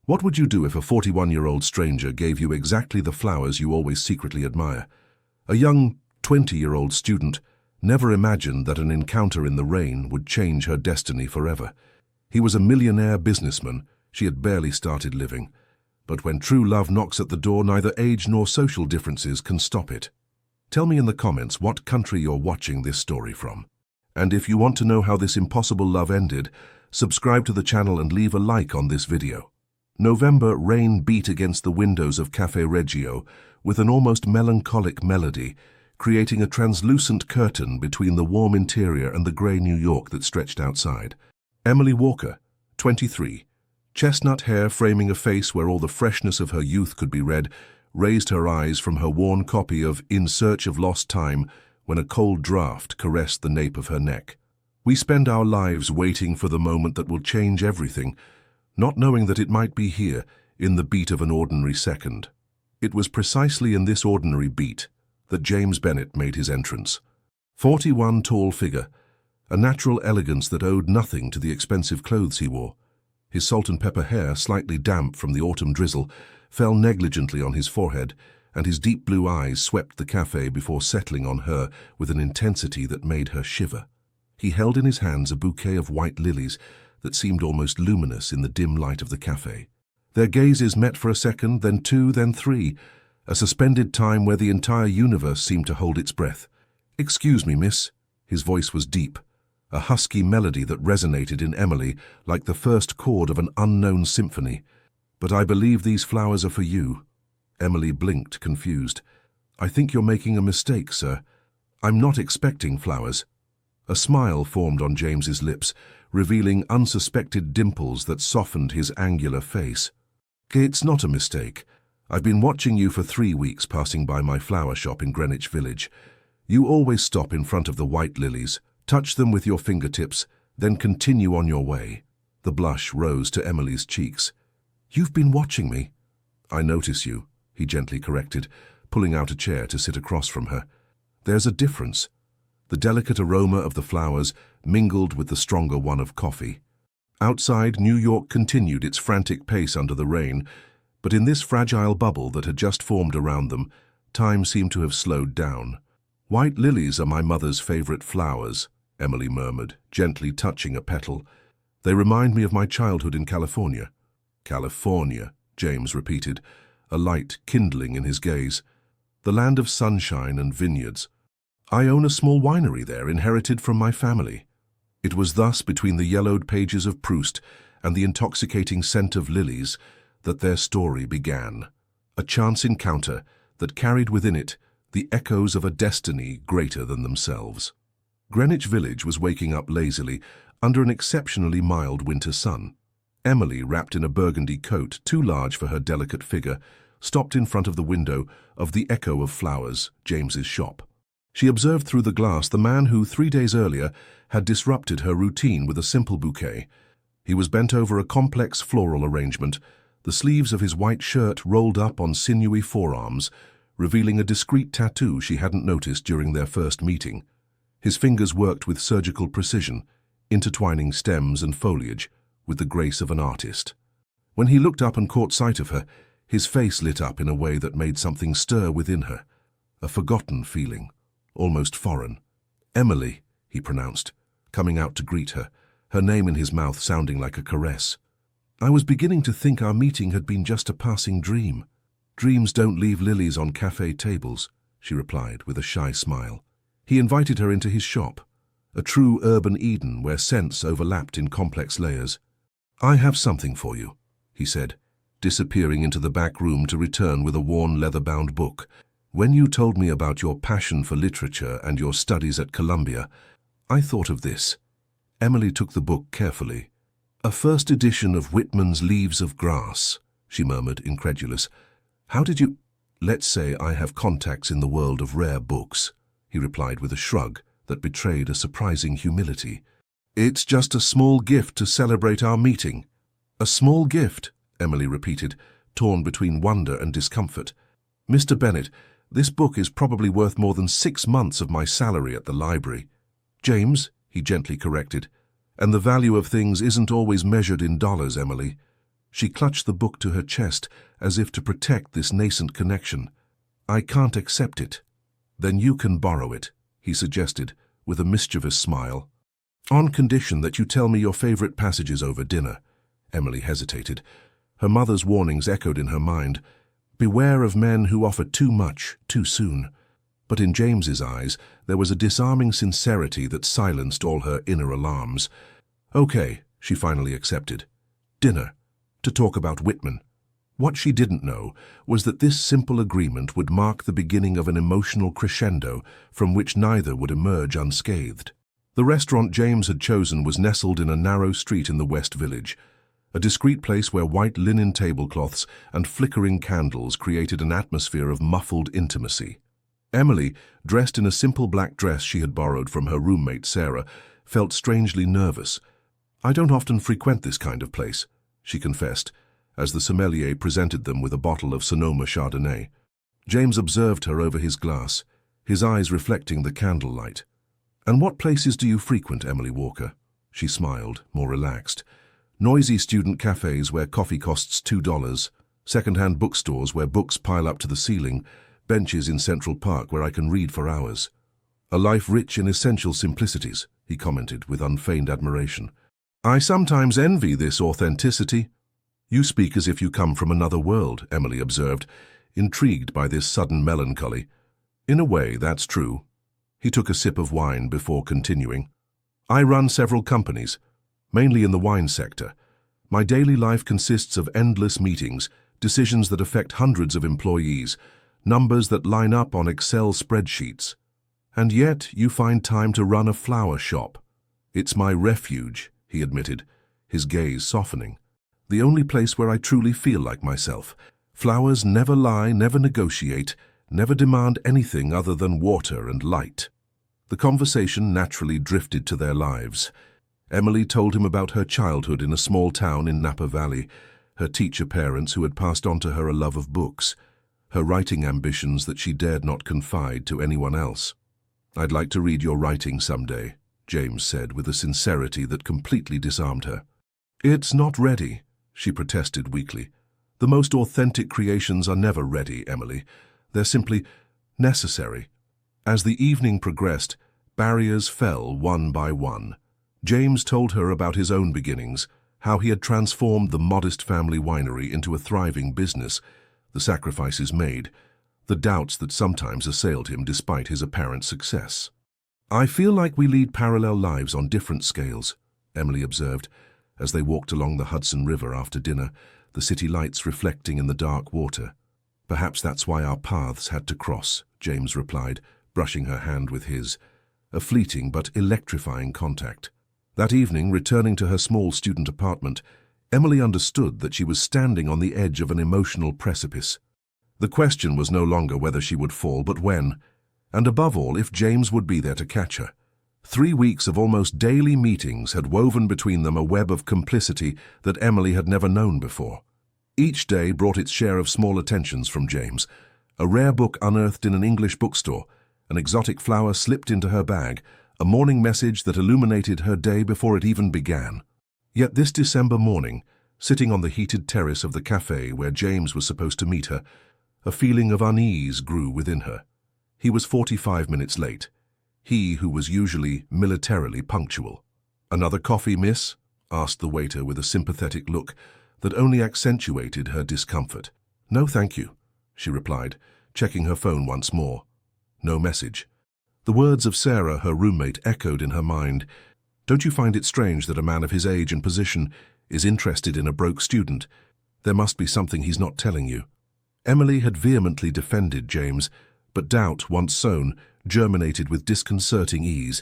What would you do if a 41-year-old stranger gave you exactly the flowers you always secretly admire? A young 20-year-old student never imagined that an encounter in the rain would change her destiny forever. He was a millionaire businessman. She had barely started living. But when true love knocks at the door, neither age nor social differences can stop it. Tell me in the comments what country you're watching this story from. And if you want to know how this impossible love ended, subscribe to the channel and leave a like on this video. November rain beat against the windows of Cafe Reggio with an almost melancholic melody, creating a translucent curtain between the warm interior and the grey New York that stretched outside. Emily Walker, 23, chestnut hair framing a face where all the freshness of her youth could be read, raised her eyes from her worn copy of In Search of Lost Time when a cold draft caressed the nape of her neck. We spend our lives waiting for the moment that will change everything, not knowing that it might be here, in the beat of an ordinary second. It was precisely in this ordinary beat that James Bennett made his entrance. 41 tall figure, a natural elegance that owed nothing to the expensive clothes he wore. His salt and pepper hair, slightly damp from the autumn drizzle, fell negligently on his forehead, and his deep blue eyes swept the cafe before settling on her with an intensity that made her shiver. He held in his hands a bouquet of white lilies that seemed almost luminous in the dim light of the cafe. Their gazes met for a second, then two, then three, a suspended time where the entire universe seemed to hold its breath. "Excuse me, miss." His voice was deep, a husky melody that resonated in Emily like the first chord of an unknown symphony. "But I believe these flowers are for you." Emily blinked, confused. "I think you're making a mistake, sir. I'm not expecting flowers." A smile formed on James's lips, revealing unsuspected dimples that softened his angular face. "It's not a mistake. I've been watching you for 3 weeks passing by my flower shop in Greenwich Village. You always stop in front of the white lilies, touch them with your fingertips, then continue on your way." The blush rose to Emily's cheeks. "You've been watching me." "I notice you," he gently corrected, pulling out a chair to sit across from her. "There's a difference." The delicate aroma of the flowers mingled with the stronger one of coffee. Outside, New York continued its frantic pace under the rain, but in this fragile bubble that had just formed around them, time seemed to have slowed down. "White lilies are my mother's favorite flowers," Emily murmured, gently touching a petal. "They remind me of my childhood in California." "California," James repeated, a light kindling in his gaze. "The land of sunshine and vineyards. I own a small winery there, inherited from my family." It was thus, between the yellowed pages of Proust and the intoxicating scent of lilies, that their story began. A chance encounter that carried within it the echoes of a destiny greater than themselves. Greenwich Village was waking up lazily under an exceptionally mild winter sun. Emily, wrapped in a burgundy coat too large for her delicate figure, stopped in front of the window of the Echo of Flowers, James's shop. She observed through the glass the man who 3 days earlier had disrupted her routine with a simple bouquet. He was bent over a complex floral arrangement, the sleeves of his white shirt rolled up on sinewy forearms, revealing a discreet tattoo she hadn't noticed during their first meeting. His fingers worked with surgical precision, intertwining stems and foliage with the grace of an artist. When he looked up and caught sight of her, his face lit up in a way that made something stir within her, a forgotten feeling, almost foreign. "Emily," he pronounced, coming out to greet her, her name in his mouth sounding like a caress. "I was beginning to think our meeting had been just a passing dream." "Dreams don't leave lilies on cafe tables," she replied with a shy smile. He invited her into his shop, a true urban Eden where scents overlapped in complex layers. "I have something for you," he said, disappearing into the back room to return with a worn leather-bound book. "When you told me about your passion for literature and your studies at Columbia, I thought of this." Emily took the book carefully. "A first edition of Whitman's Leaves of Grass," she murmured, incredulous. "How did you—" "Let's say I have contacts in the world of rare books," he replied with a shrug that betrayed a surprising humility. "It's just a small gift to celebrate our meeting." "A small gift," Emily repeated, torn between wonder and discomfort. "Mr. Bennett, this book is probably worth more than 6 months of my salary at the library." "James," he gently corrected, "and the value of things isn't always measured in dollars, Emily." She clutched the book to her chest as if to protect this nascent connection. "I can't accept it." "Then you can borrow it," he suggested, with a mischievous smile. "On condition that you tell me your favorite passages over dinner." Emily hesitated. Her mother's warnings echoed in her mind. Beware of men who offer too much, too soon. But in James's eyes, there was a disarming sincerity that silenced all her inner alarms. "Okay," she finally accepted. "Dinner. To talk about Whitman." What she didn't know was that this simple agreement would mark the beginning of an emotional crescendo from which neither would emerge unscathed. The restaurant James had chosen was nestled in a narrow street in the West Village, a discreet place where white linen tablecloths and flickering candles created an atmosphere of muffled intimacy. Emily, dressed in a simple black dress she had borrowed from her roommate Sarah, felt strangely nervous. "I don't often frequent this kind of place," she confessed, as the sommelier presented them with a bottle of Sonoma Chardonnay. James observed her over his glass, his eyes reflecting the candlelight. "And what places do you frequent, Emily Walker?" She smiled, more relaxed. "Noisy student cafes where coffee costs $2, second-hand bookstores where books pile up to the ceiling, benches in Central Park where I can read for hours. A life rich in essential simplicities," he commented with unfeigned admiration. "I sometimes envy this authenticity." "You speak as if you come from another world," Emily observed, intrigued by this sudden melancholy. "In a way, that's true." He took a sip of wine before continuing. "I run several companies, mainly in the wine sector. My daily life consists of endless meetings, decisions that affect hundreds of employees, numbers that line up on Excel spreadsheets. And yet you find time to run a flower shop." "It's my refuge," he admitted, his gaze softening. "The only place where I truly feel like myself. Flowers never lie, never negotiate, never demand anything other than water and light." The conversation naturally drifted to their lives. Emily told him about her childhood in a small town in Napa Valley, her teacher parents who had passed on to her a love of books, her writing ambitions that she dared not confide to anyone else. "I'd like to read your writing someday," James said with a sincerity that completely disarmed her. "It's not ready," she protested weakly. "The most authentic creations are never ready, Emily. They're simply necessary." As the evening progressed, barriers fell one by one. James told her about his own beginnings, how he had transformed the modest family winery into a thriving business, the sacrifices made, the doubts that sometimes assailed him despite his apparent success. "I feel like we lead parallel lives on different scales," Emily observed, as they walked along the Hudson River after dinner, the city lights reflecting in the dark water. "Perhaps that's why our paths had to cross," James replied, brushing her hand with his. A fleeting but electrifying contact. That evening, returning to her small student apartment, Emily understood that she was standing on the edge of an emotional precipice. The question was no longer whether she would fall, but when, and above all, if James would be there to catch her. 3 weeks of almost daily meetings had woven between them a web of complicity that Emily had never known before. Each day brought its share of small attentions from James, a rare book unearthed in an English bookstore, an exotic flower slipped into her bag, a morning message that illuminated her day before it even began. Yet this December morning, sitting on the heated terrace of the cafe where James was supposed to meet her, a feeling of unease grew within her. He was 45 minutes late, he who was usually militarily punctual. "Another coffee, miss?" asked the waiter with a sympathetic look that only accentuated her discomfort. "No, thank you," she replied, checking her phone once more. No message. The words of Sarah, her roommate, echoed in her mind. "Don't you find it strange that a man of his age and position is interested in a broke student? There must be something he's not telling you." Emily had vehemently defended James, but doubt, once sown, germinated with disconcerting ease.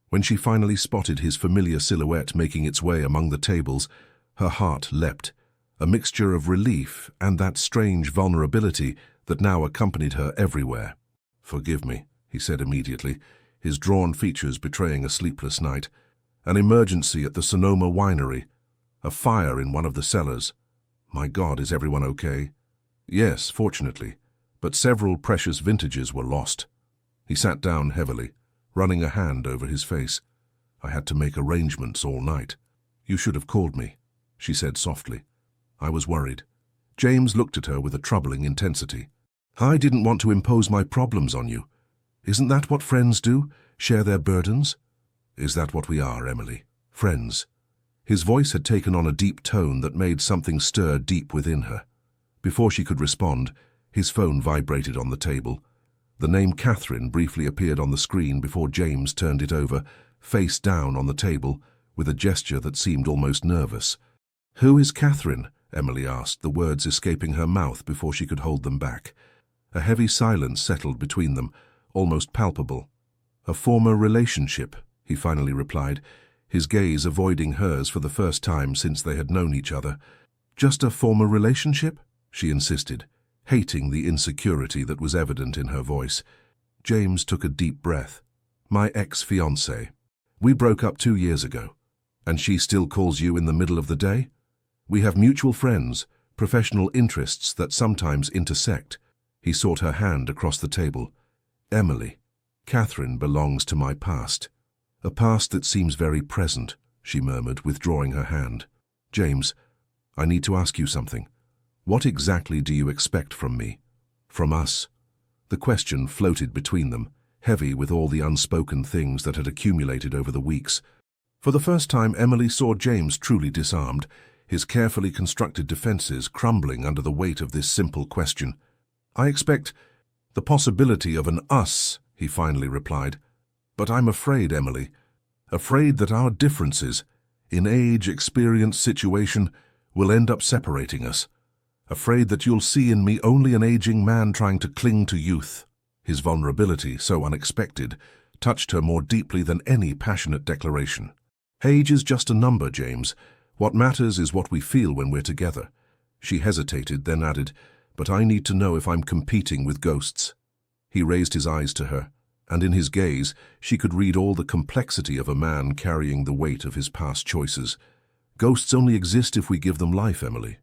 When she finally spotted his familiar silhouette making its way among the tables, her heart leapt, a mixture of relief and that strange vulnerability that now accompanied her everywhere. "Forgive me," he said immediately, his drawn features betraying a sleepless night. "An emergency at the Sonoma winery. A fire in one of the cellars. My God, is everyone okay?" "Yes, fortunately, but several precious vintages were lost." He sat down heavily, running a hand over his face. "I had to make arrangements all night." "You should have called me," she said softly. I was worried. James looked at her with a troubling intensity. I didn't want to impose my problems on you. Isn't that what friends do? Share their burdens? Is that what we are, Emily? Friends? His voice had taken on a deep tone that made something stir deep within her. Before she could respond, his phone vibrated on the table. The name Catherine briefly appeared on the screen before James turned it over, face down on the table, with a gesture that seemed almost nervous. "Who is Catherine?" Emily asked, the words escaping her mouth before she could hold them back. A heavy silence settled between them, almost palpable. "A former relationship," he finally replied, his gaze avoiding hers for the first time since they had known each other. "Just a former relationship?" she insisted, hating the insecurity that was evident in her voice. James took a deep breath. "My ex-fiancée. We broke up 2 years ago. And she still calls you in the middle of the day? We have mutual friends, professional interests that sometimes intersect." He sought her hand across the table. "Emily, Catherine belongs to my past. A past that seems very present," she murmured, withdrawing her hand. "James, I need to ask you something. What exactly do you expect from me? From us?" The question floated between them, heavy with all the unspoken things that had accumulated over the weeks. For the first time, Emily saw James truly disarmed, his carefully constructed defenses crumbling under the weight of this simple question. "I expect the possibility of an us," he finally replied. "But I'm afraid, Emily, afraid that our differences, in age, experience, situation, will end up separating us. Afraid that you'll see in me only an aging man trying to cling to youth." His vulnerability, so unexpected, touched her more deeply than any passionate declaration. "Age is just a number, James. What matters is what we feel when we're together." She hesitated, then added, "But I need to know if I'm competing with ghosts." He raised his eyes to her, and in his gaze she could read all the complexity of a man carrying the weight of his past choices. "Ghosts only exist if we give them life, Emily.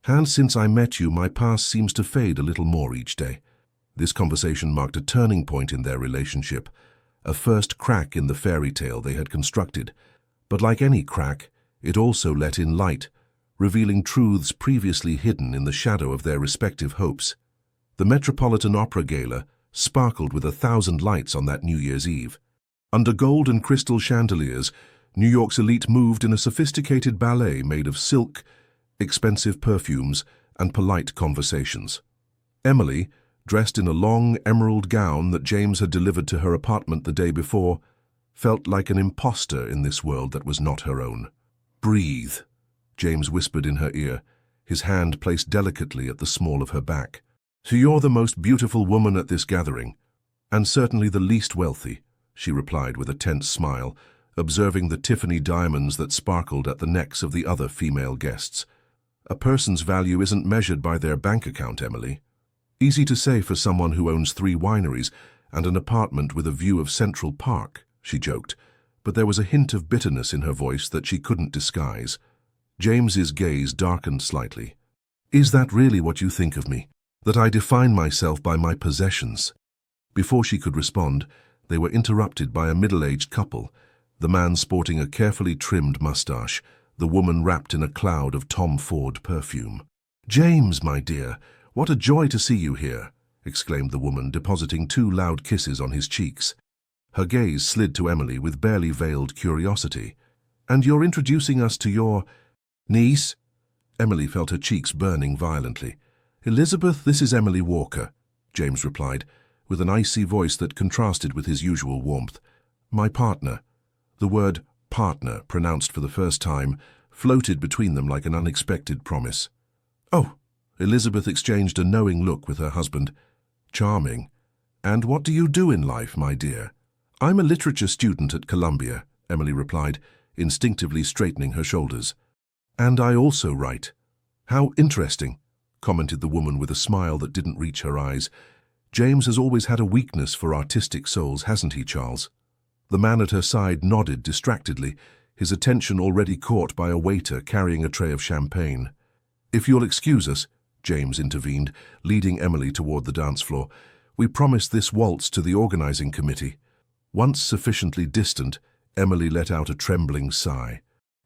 And since I met you, my past seems to fade a little more each day." This conversation marked a turning point in their relationship, a first crack in the fairy tale they had constructed. But like any crack, it also let in light, revealing truths previously hidden in the shadow of their respective hopes. The Metropolitan Opera Gala sparkled with 1,000 lights on that New Year's Eve. Under gold and crystal chandeliers, New York's elite moved in a sophisticated ballet made of silk, expensive perfumes, and polite conversations. Emily, dressed in a long emerald gown that James had delivered to her apartment the day before, felt like an imposter in this world that was not her own. "Breathe," James whispered in her ear, his hand placed delicately at the small of her back. "So you're the most beautiful woman at this gathering, and certainly the least wealthy," she replied with a tense smile, observing the Tiffany diamonds that sparkled at the necks of the other female guests. "A person's value isn't measured by their bank account, Emily." "Easy to say for someone who owns 3 wineries and an apartment with a view of Central Park," she joked, but there was a hint of bitterness in her voice that she couldn't disguise. James's gaze darkened slightly. "Is that really what you think of me? That I define myself by my possessions?" Before she could respond, they were interrupted by a middle-aged couple, the man sporting a carefully trimmed mustache, the woman wrapped in a cloud of Tom Ford perfume. "James, my dear, what a joy to see you here," exclaimed the woman, depositing 2 loud kisses on his cheeks. Her gaze slid to Emily with barely veiled curiosity. "And you're introducing us to your niece?" Emily felt her cheeks burning violently. "Elizabeth, this is Emily Walker," James replied, with an icy voice that contrasted with his usual warmth. "My partner." The word partner, pronounced for the first time, floated between them like an unexpected promise. "Oh," Elizabeth exchanged a knowing look with her husband. "Charming. And what do you do in life, my dear?" "I'm a literature student at Columbia," Emily replied, instinctively straightening her shoulders. "And I also write." "How interesting," commented the woman with a smile that didn't reach her eyes. "James has always had a weakness for artistic souls, hasn't he, Charles?" The man at her side nodded distractedly, his attention already caught by a waiter carrying a tray of champagne. "If you'll excuse us," James intervened, leading Emily toward the dance floor, "we promised this waltz to the organizing committee." Once sufficiently distant, Emily let out a trembling sigh.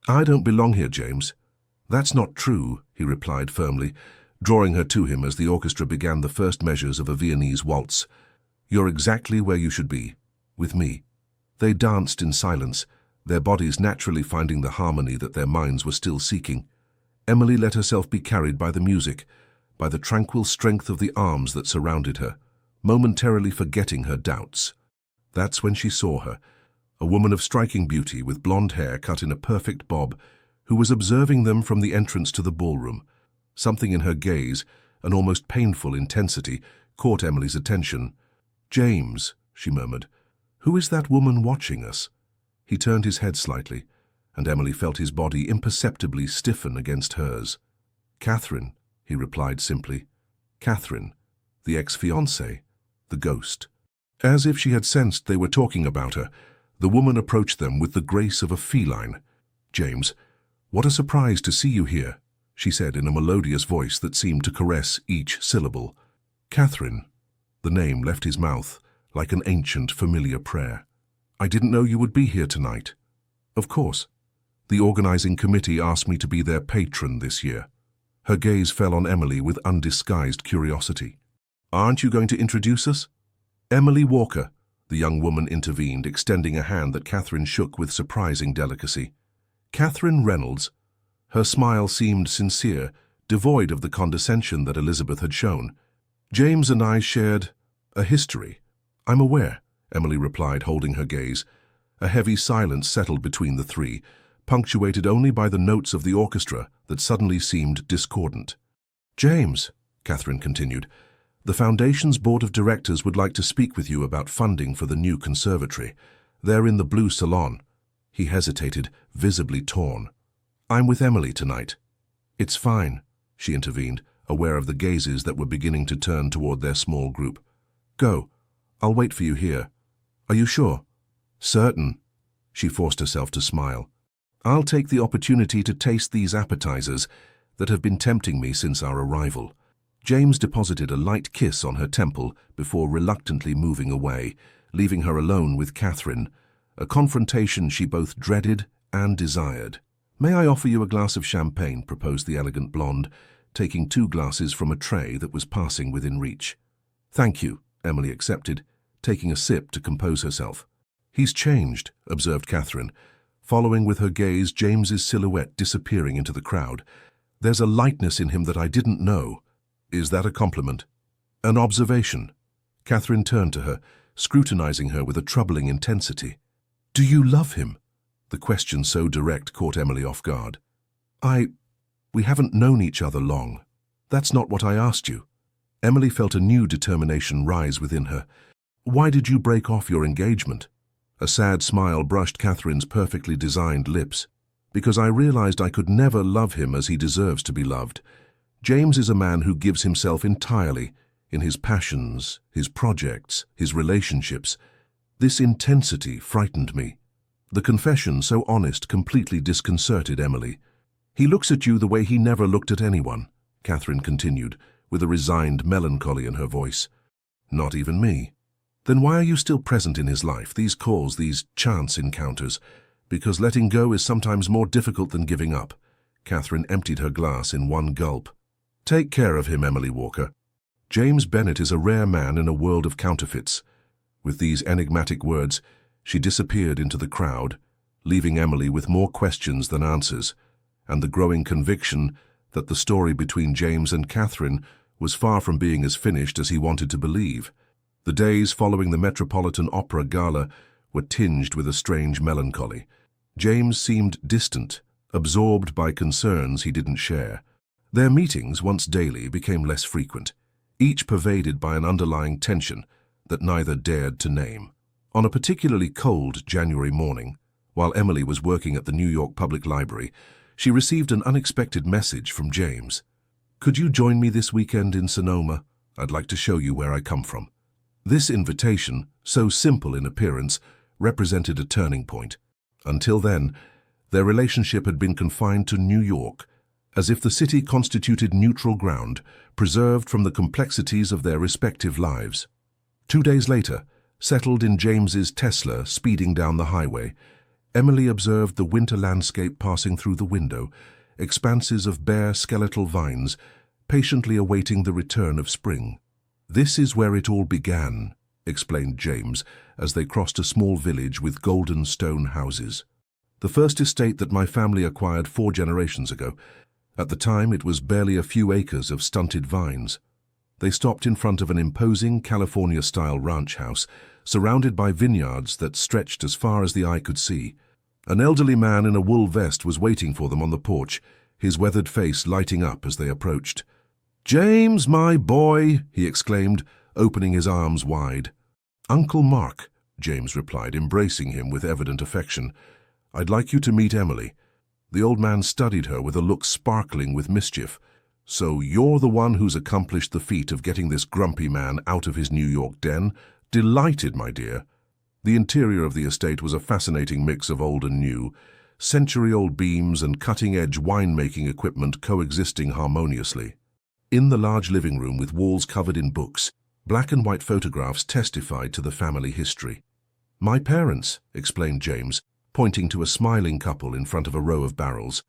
"I don't belong here, James. "That's not true," he replied firmly, drawing her to him as the orchestra began the first measures of a Viennese waltz. "You're exactly where you should be, with me." They danced in silence, their bodies naturally finding the harmony that their minds were still seeking. Emily let herself be carried by the music, by the tranquil strength of the arms that surrounded her, momentarily forgetting her doubts. That's when she saw her, a woman of striking beauty with blonde hair cut in a perfect bob, who was observing them from the entrance to the ballroom. Something in her gaze, an almost painful intensity, caught Emily's attention. "James," she murmured, "who is that woman watching us?" He turned his head slightly, and Emily felt his body imperceptibly stiffen against hers. "Catherine," he replied simply. "Catherine, the ex-fiancée, the ghost." As if she had sensed they were talking about her, the woman approached them with the grace of a feline. "James, what a surprise to see you here," she said in a melodious voice that seemed to caress each syllable. "Catherine," the name left his mouth like an ancient, familiar prayer. "I didn't know you would be here tonight." "Of course. The organizing committee asked me to be their patron this year." Her gaze fell on Emily with undisguised curiosity. "Aren't you going to introduce us?" "Emily Walker," the young woman intervened, extending a hand that Catherine shook with surprising delicacy. "Catherine Reynolds." Her smile seemed sincere, devoid of the condescension that Elizabeth had shown. "James and I shared a history." "I'm aware," Emily replied, holding her gaze. A heavy silence settled between the three, punctuated only by the notes of the orchestra that suddenly seemed discordant. "James," Catherine continued, "the Foundation's Board of Directors would like to speak with you about funding for the new conservatory. They're in the blue salon." He hesitated, visibly torn. "I'm with Emily tonight." "It's fine," she intervened, aware of the gazes that were beginning to turn toward their small group. "Go. I'll wait for you here." "Are you sure?" "Certain." She forced herself to smile. "I'll take the opportunity to taste these appetizers that have been tempting me since our arrival." James deposited a light kiss on her temple before reluctantly moving away, leaving her alone with Catherine, a confrontation she both dreaded and desired. "May I offer you a glass of champagne?" proposed the elegant blonde, taking 2 glasses from a tray that was passing within reach. "Thank you," Emily accepted, taking a sip to compose herself. "He's changed," observed Catherine, following with her gaze James's silhouette disappearing into the crowd. "There's a lightness in him that I didn't know." "Is that a compliment?" "An observation." Catherine turned to her, scrutinizing her with a troubling intensity. "Do you love him?" The question so direct caught Emily off guard. We haven't known each other long." "That's not what I asked you." Emily felt a new determination rise within her. "Why did you break off your engagement?" A sad smile brushed Catherine's perfectly designed lips. "Because I realized I could never love him as he deserves to be loved. James is a man who gives himself entirely, in his passions, his projects, his relationships. This intensity frightened me." The confession, so honest, completely disconcerted Emily. "He looks at you the way he never looked at anyone," Catherine continued, with a resigned melancholy in her voice. "Not even me." "Then why are you still present in his life, these calls, these chance encounters?" "Because letting go is sometimes more difficult than giving up." Catherine emptied her glass in one gulp. "Take care of him, Emily Walker. James Bennet is a rare man in a world of counterfeits." With these enigmatic words, she disappeared into the crowd, leaving Emily with more questions than answers, and the growing conviction that the story between James and Catherine was far from being as finished as he wanted to believe. The days following the Metropolitan Opera Gala were tinged with a strange melancholy. James seemed distant, absorbed by concerns he didn't share. Their meetings, once daily, became less frequent, each pervaded by an underlying tension that neither dared to name. On a particularly cold January morning, while Emily was working at the New York Public Library, she received an unexpected message from James. "Could you join me this weekend in Sonoma? I'd like to show you where I come from." This invitation, so simple in appearance, represented a turning point. Until then, their relationship had been confined to New York, as if the city constituted neutral ground, preserved from the complexities of their respective lives. 2 days later, settled in James's Tesla speeding down the highway, Emily observed the winter landscape passing through the window, expanses of bare skeletal vines, patiently awaiting the return of spring. "This is where it all began," explained James, as they crossed a small village with golden stone houses. "The first estate that my family acquired 4 generations ago. At the time, it was barely a few acres of stunted vines." They stopped in front of an imposing California-style ranch house, surrounded by vineyards that stretched as far as the eye could see. An elderly man in a wool vest was waiting for them on the porch, his weathered face lighting up as they approached. "James, my boy!" he exclaimed, opening his arms wide. "Uncle Mark," James replied, embracing him with evident affection. "I'd like you to meet Emily." The old man studied her with a look sparkling with mischief. "So you're the one who's accomplished the feat of getting this grumpy man out of his New York den? Delighted, my dear." The interior of the estate was a fascinating mix of old and new, century-old beams and cutting-edge wine-making equipment coexisting harmoniously. In the large living room with walls covered in books, black and white photographs testified to the family history. "My parents," explained James, pointing to a smiling couple in front of a row of barrels.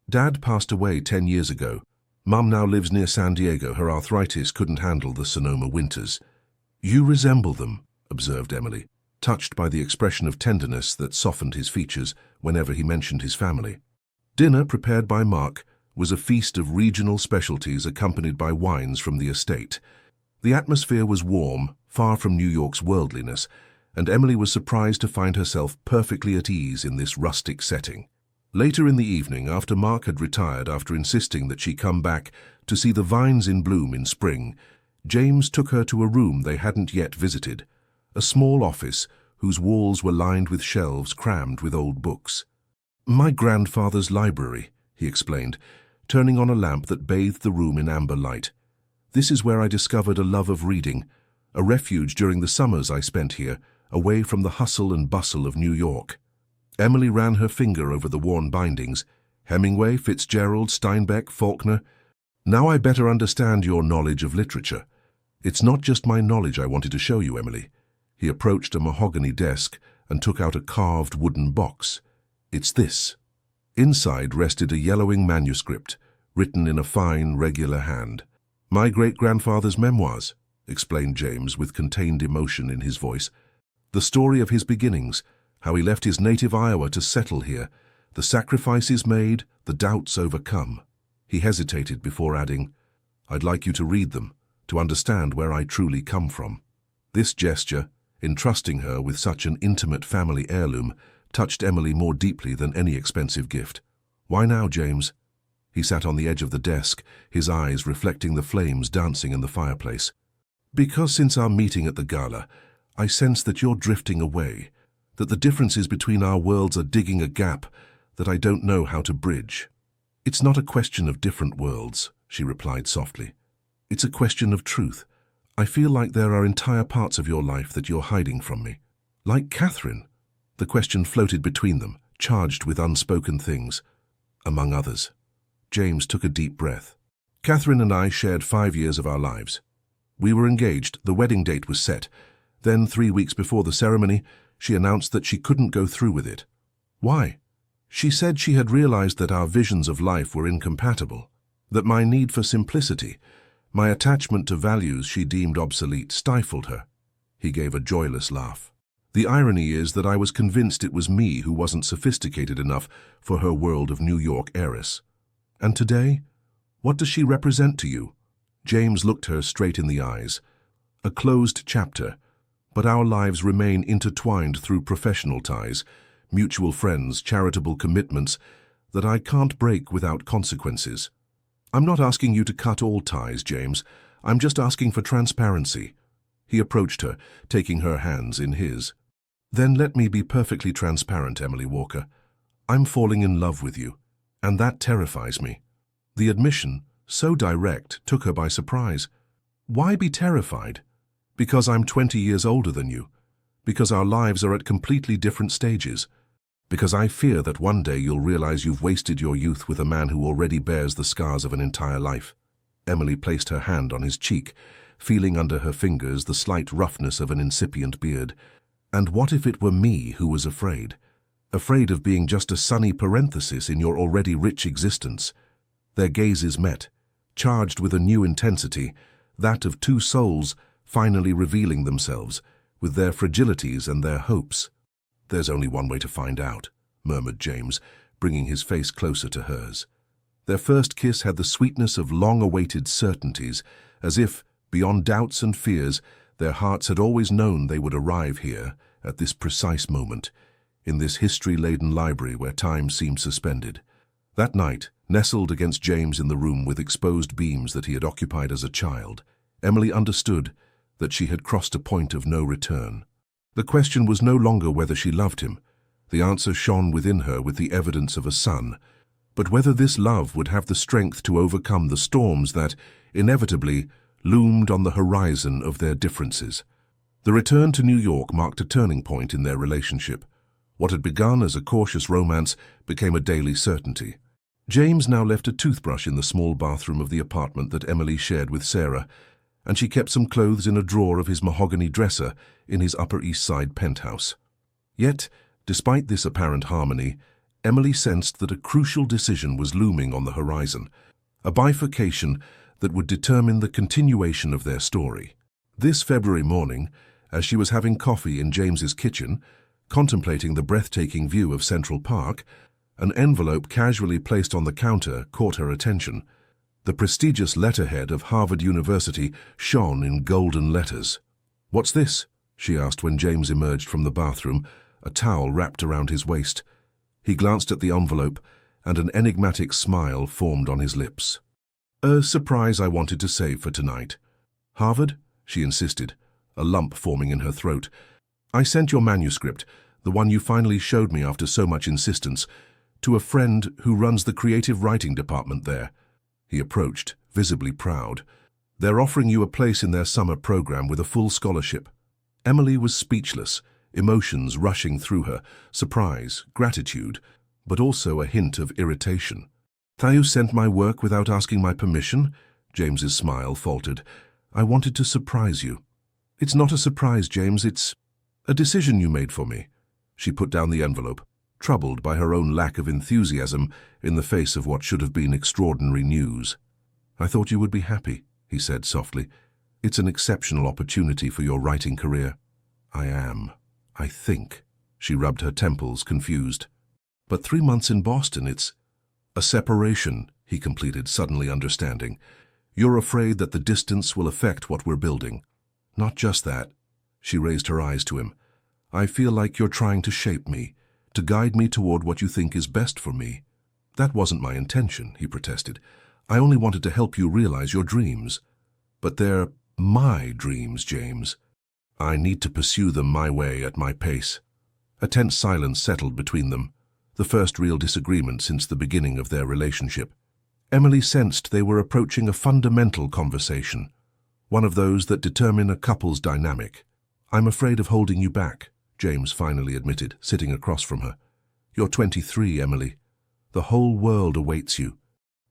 "Dad passed away 10 years ago. Mum now lives near San Diego. Her arthritis couldn't handle the Sonoma winters." "You resemble them," observed Emily, touched by the expression of tenderness that softened his features whenever he mentioned his family. Dinner, prepared by Mark, was a feast of regional specialties accompanied by wines from the estate. The atmosphere was warm, far from New York's worldliness, and Emily was surprised to find herself perfectly at ease in this rustic setting. Later in the evening, after Mark had retired after insisting that she come back to see the vines in bloom in spring, James took her to a room they hadn't yet visited, a small office whose walls were lined with shelves crammed with old books. "My grandfather's library," he explained, turning on a lamp that bathed the room in amber light. "This is where I discovered a love of reading, a refuge during the summers I spent here, away from the hustle and bustle of New York." Emily ran her finger over the worn bindings. "Hemingway, Fitzgerald, Steinbeck, Faulkner. Now I better understand your knowledge of literature. It's not just my knowledge I wanted to show you, Emily." He approached a mahogany desk and took out a carved wooden box. "It's this." Inside rested a yellowing manuscript, written in a fine, regular hand. "My great-grandfather's memoirs," explained James with contained emotion in his voice. "The story of his beginnings, how he left his native Iowa to settle here, the sacrifices made, the doubts overcome." He hesitated before adding, "I'd like you to read them, to understand where I truly come from." This gesture, entrusting her with such an intimate family heirloom, touched Emily more deeply than any expensive gift. "Why now, James?" He sat on the edge of the desk, his eyes reflecting the flames dancing in the fireplace. "Because since our meeting at the gala, I sense that you're drifting away, that the differences between our worlds are digging a gap that I don't know how to bridge." "It's not a question of different worlds," she replied softly. "It's a question of truth. I feel like there are entire parts of your life that you're hiding from me. Like Catherine." The question floated between them, charged with unspoken things. "Among others." James took a deep breath. "Catherine and I shared 5 years of our lives. We were engaged, the wedding date was set. Then, 3 weeks before the ceremony, she announced that she couldn't go through with it. Why? She said she had realized that our visions of life were incompatible, that my need for simplicity, my attachment to values she deemed obsolete, stifled her." He gave a joyless laugh. "The irony is that I was convinced it was me who wasn't sophisticated enough for her world of New York heiress. And today, what does she represent to you?" James looked her straight in the eyes. "A closed chapter, but our lives remain intertwined through professional ties, mutual friends, charitable commitments that I can't break without consequences. I'm not asking you to cut all ties, James. I'm just asking for transparency." He approached her, taking her hands in his. "Then let me be perfectly transparent, Emily Walker. I'm falling in love with you, and that terrifies me." The admission, so direct, took her by surprise. "Why be terrified?" "Because I'm 20 years older than you. Because our lives are at completely different stages. Because I fear that one day you'll realize you've wasted your youth with a man who already bears the scars of an entire life." Emily placed her hand on his cheek, feeling under her fingers the slight roughness of an incipient beard. "And what if it were me who was afraid? afraid of being just a sunny parenthesis in your already rich existence. Their gazes met, charged with a new intensity, that of two souls finally revealing themselves, with their fragilities and their hopes. "There's only one way to find out," murmured James, bringing his face closer to hers. Their first kiss had the sweetness of long-awaited certainties, as if, beyond doubts and fears, their hearts had always known they would arrive here, at this precise moment, in this history-laden library where time seemed suspended. That night, nestled against James in the room with exposed beams that he had occupied as a child, Emily understood that she had crossed a point of no return. The question was no longer whether she loved him. The answer shone within her with the evidence of a son, but whether this love would have the strength to overcome the storms that, inevitably, loomed on the horizon of their differences. The return to New York marked a turning point in their relationship. What had begun as a cautious romance became a daily certainty. James now left a toothbrush in the small bathroom of the apartment that Emily shared with Sarah, and she kept some clothes in a drawer of his mahogany dresser in his Upper East Side penthouse. Yet, despite this apparent harmony, Emily sensed that a crucial decision was looming on the horizon, a bifurcation that would determine the continuation of their story. This February morning, as she was having coffee in James's kitchen, contemplating the breathtaking view of Central Park, an envelope casually placed on the counter caught her attention. The prestigious letterhead of Harvard University shone in golden letters. "What's this?" she asked when James emerged from the bathroom, a towel wrapped around his waist. He glanced at the envelope, and an enigmatic smile formed on his lips. "A surprise I wanted to save for tonight." "Harvard?" she insisted, a lump forming in her throat. "I sent your manuscript, the one you finally showed me after so much insistence, to a friend who runs the creative writing department there." He approached, visibly proud. "They're offering you a place in their summer program with a full scholarship." Emily was speechless, emotions rushing through her, surprise, gratitude, but also a hint of irritation. "You sent my work without asking my permission?" James's smile faltered. "I wanted to surprise you." "It's not a surprise, James, it's a decision you made for me." She put down the envelope, troubled by her own lack of enthusiasm in the face of what should have been extraordinary news. "I thought you would be happy," he said softly. "It's an exceptional opportunity for your writing career." "I am, I think." She rubbed her temples, confused. "But 3 months in Boston, it's—" "A separation," he completed, suddenly understanding. "You're afraid that the distance will affect what we're building." "Not just that." She raised her eyes to him. "I feel like you're trying to shape me, to guide me toward what you think is best for me." "That wasn't my intention," he protested. "I only wanted to help you realize your dreams." "But they're my dreams, James. I need to pursue them my way, at my pace." A tense silence settled between them, the first real disagreement since the beginning of their relationship. Emily sensed they were approaching a fundamental conversation, one of those that determine a couple's dynamic. "I'm afraid of holding you back," James finally admitted, sitting across from her. "You're 23, Emily. The whole world awaits you.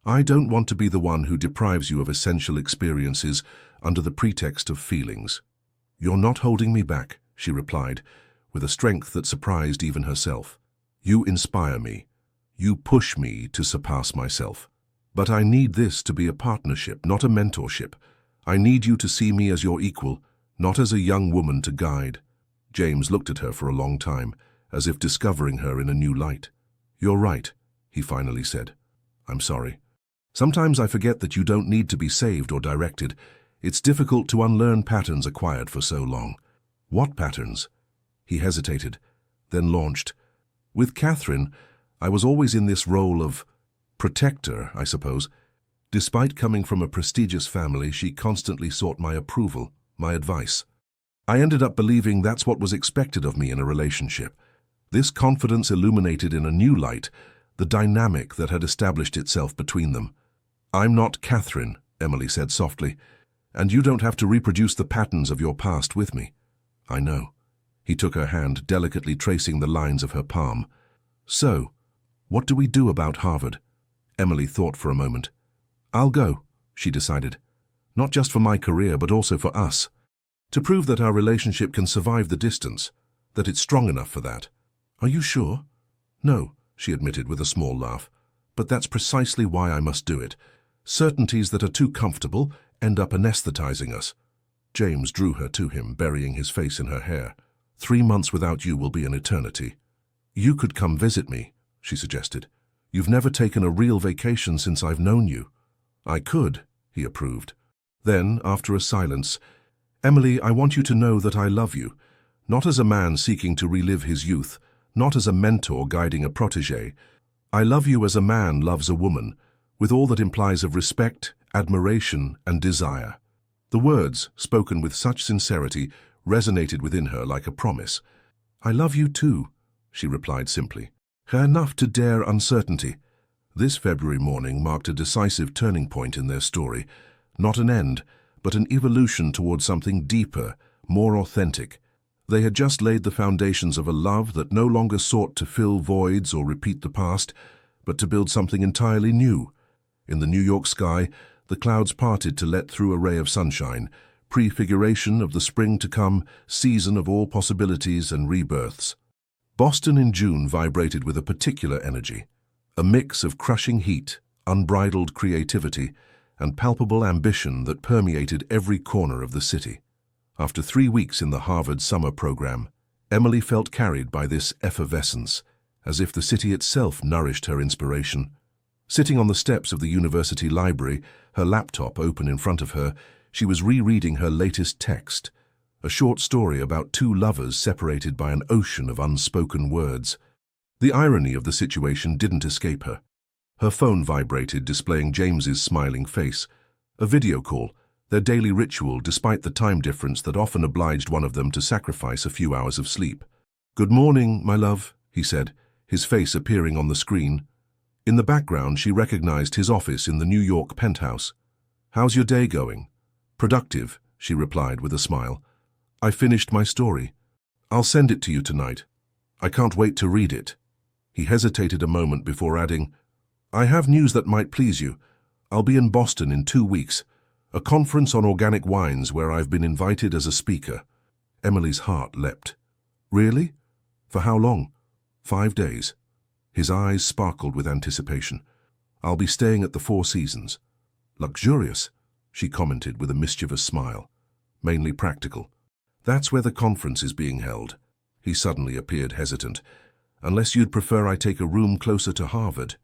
I don't want to be the one who deprives you of essential experiences under the pretext of feelings." "You're not holding me back," she replied, with a strength that surprised even herself. "You inspire me. You push me to surpass myself. But I need this to be a partnership, not a mentorship. I need you to see me as your equal, not as a young woman to guide." James looked at her for a long time, as if discovering her in a new light. "You're right," he finally said. "I'm sorry. Sometimes I forget that you don't need to be saved or directed. It's difficult to unlearn patterns acquired for so long." "What patterns?" He hesitated, then launched. "With Catherine, I was always in this role of protector, I suppose. Despite coming from a prestigious family, she constantly sought my approval, my advice. I ended up believing that's what was expected of me in a relationship. This confidence illuminated in a new light the dynamic that had established itself between them. "I'm not Catherine," Emily said softly, "and you don't have to reproduce the patterns of your past with me." "I know." He took her hand, delicately tracing the lines of her palm. "So, what do we do about Harvard?" Emily thought for a moment. "I'll go," she decided. "Not just for my career, but also for us. To prove that our relationship can survive the distance, that it's strong enough for that." "Are you sure?" No, she admitted with a small laugh. But that's precisely why I must do it. Certainties that are too comfortable end up anesthetizing us. James drew her to him, burying his face in her hair. 3 months without you will be an eternity. You could come visit me, she suggested. You've never taken a real vacation since I've known you. I could, he approved. Then, after a silence, Emily, I want you to know that I love you, not as a man seeking to relive his youth, not as a mentor guiding a protégé. I love you as a man loves a woman, with all that implies of respect, admiration, and desire. The words, spoken with such sincerity, resonated within her like a promise. I love you too, she replied simply. Enough to dare uncertainty. This February morning marked a decisive turning point in their story, not an end, but an evolution towards something deeper, more authentic. They had just laid the foundations of a love that no longer sought to fill voids or repeat the past, but to build something entirely new. In the New York sky, the clouds parted to let through a ray of sunshine, prefiguration of the spring to come, season of all possibilities and rebirths. Boston in June vibrated with a particular energy, a mix of crushing heat, unbridled creativity, and palpable ambition that permeated every corner of the city. After 3 weeks in the Harvard summer program, Emily felt carried by this effervescence, as if the city itself nourished her inspiration. Sitting on the steps of the university library, her laptop open in front of her, she was rereading her latest text, a short story about 2 lovers separated by an ocean of unspoken words. The irony of the situation didn't escape her. Her phone vibrated, displaying James's smiling face. A video call, their daily ritual despite the time difference that often obliged one of them to sacrifice a few hours of sleep. Good morning, my love, he said, his face appearing on the screen. In the background, she recognized his office in the New York penthouse. How's your day going? Productive, she replied with a smile. I finished my story. I'll send it to you tonight. I can't wait to read it. He hesitated a moment before adding, I have news that might please you. I'll be in Boston in 2 weeks, a conference on organic wines where I've been invited as a speaker. Emily's heart leapt. Really? For how long? 5 days. His eyes sparkled with anticipation. I'll be staying at the Four Seasons. Luxurious, she commented with a mischievous smile. Mainly practical. That's where the conference is being held. He suddenly appeared hesitant. Unless you'd prefer I take a room closer to Harvard.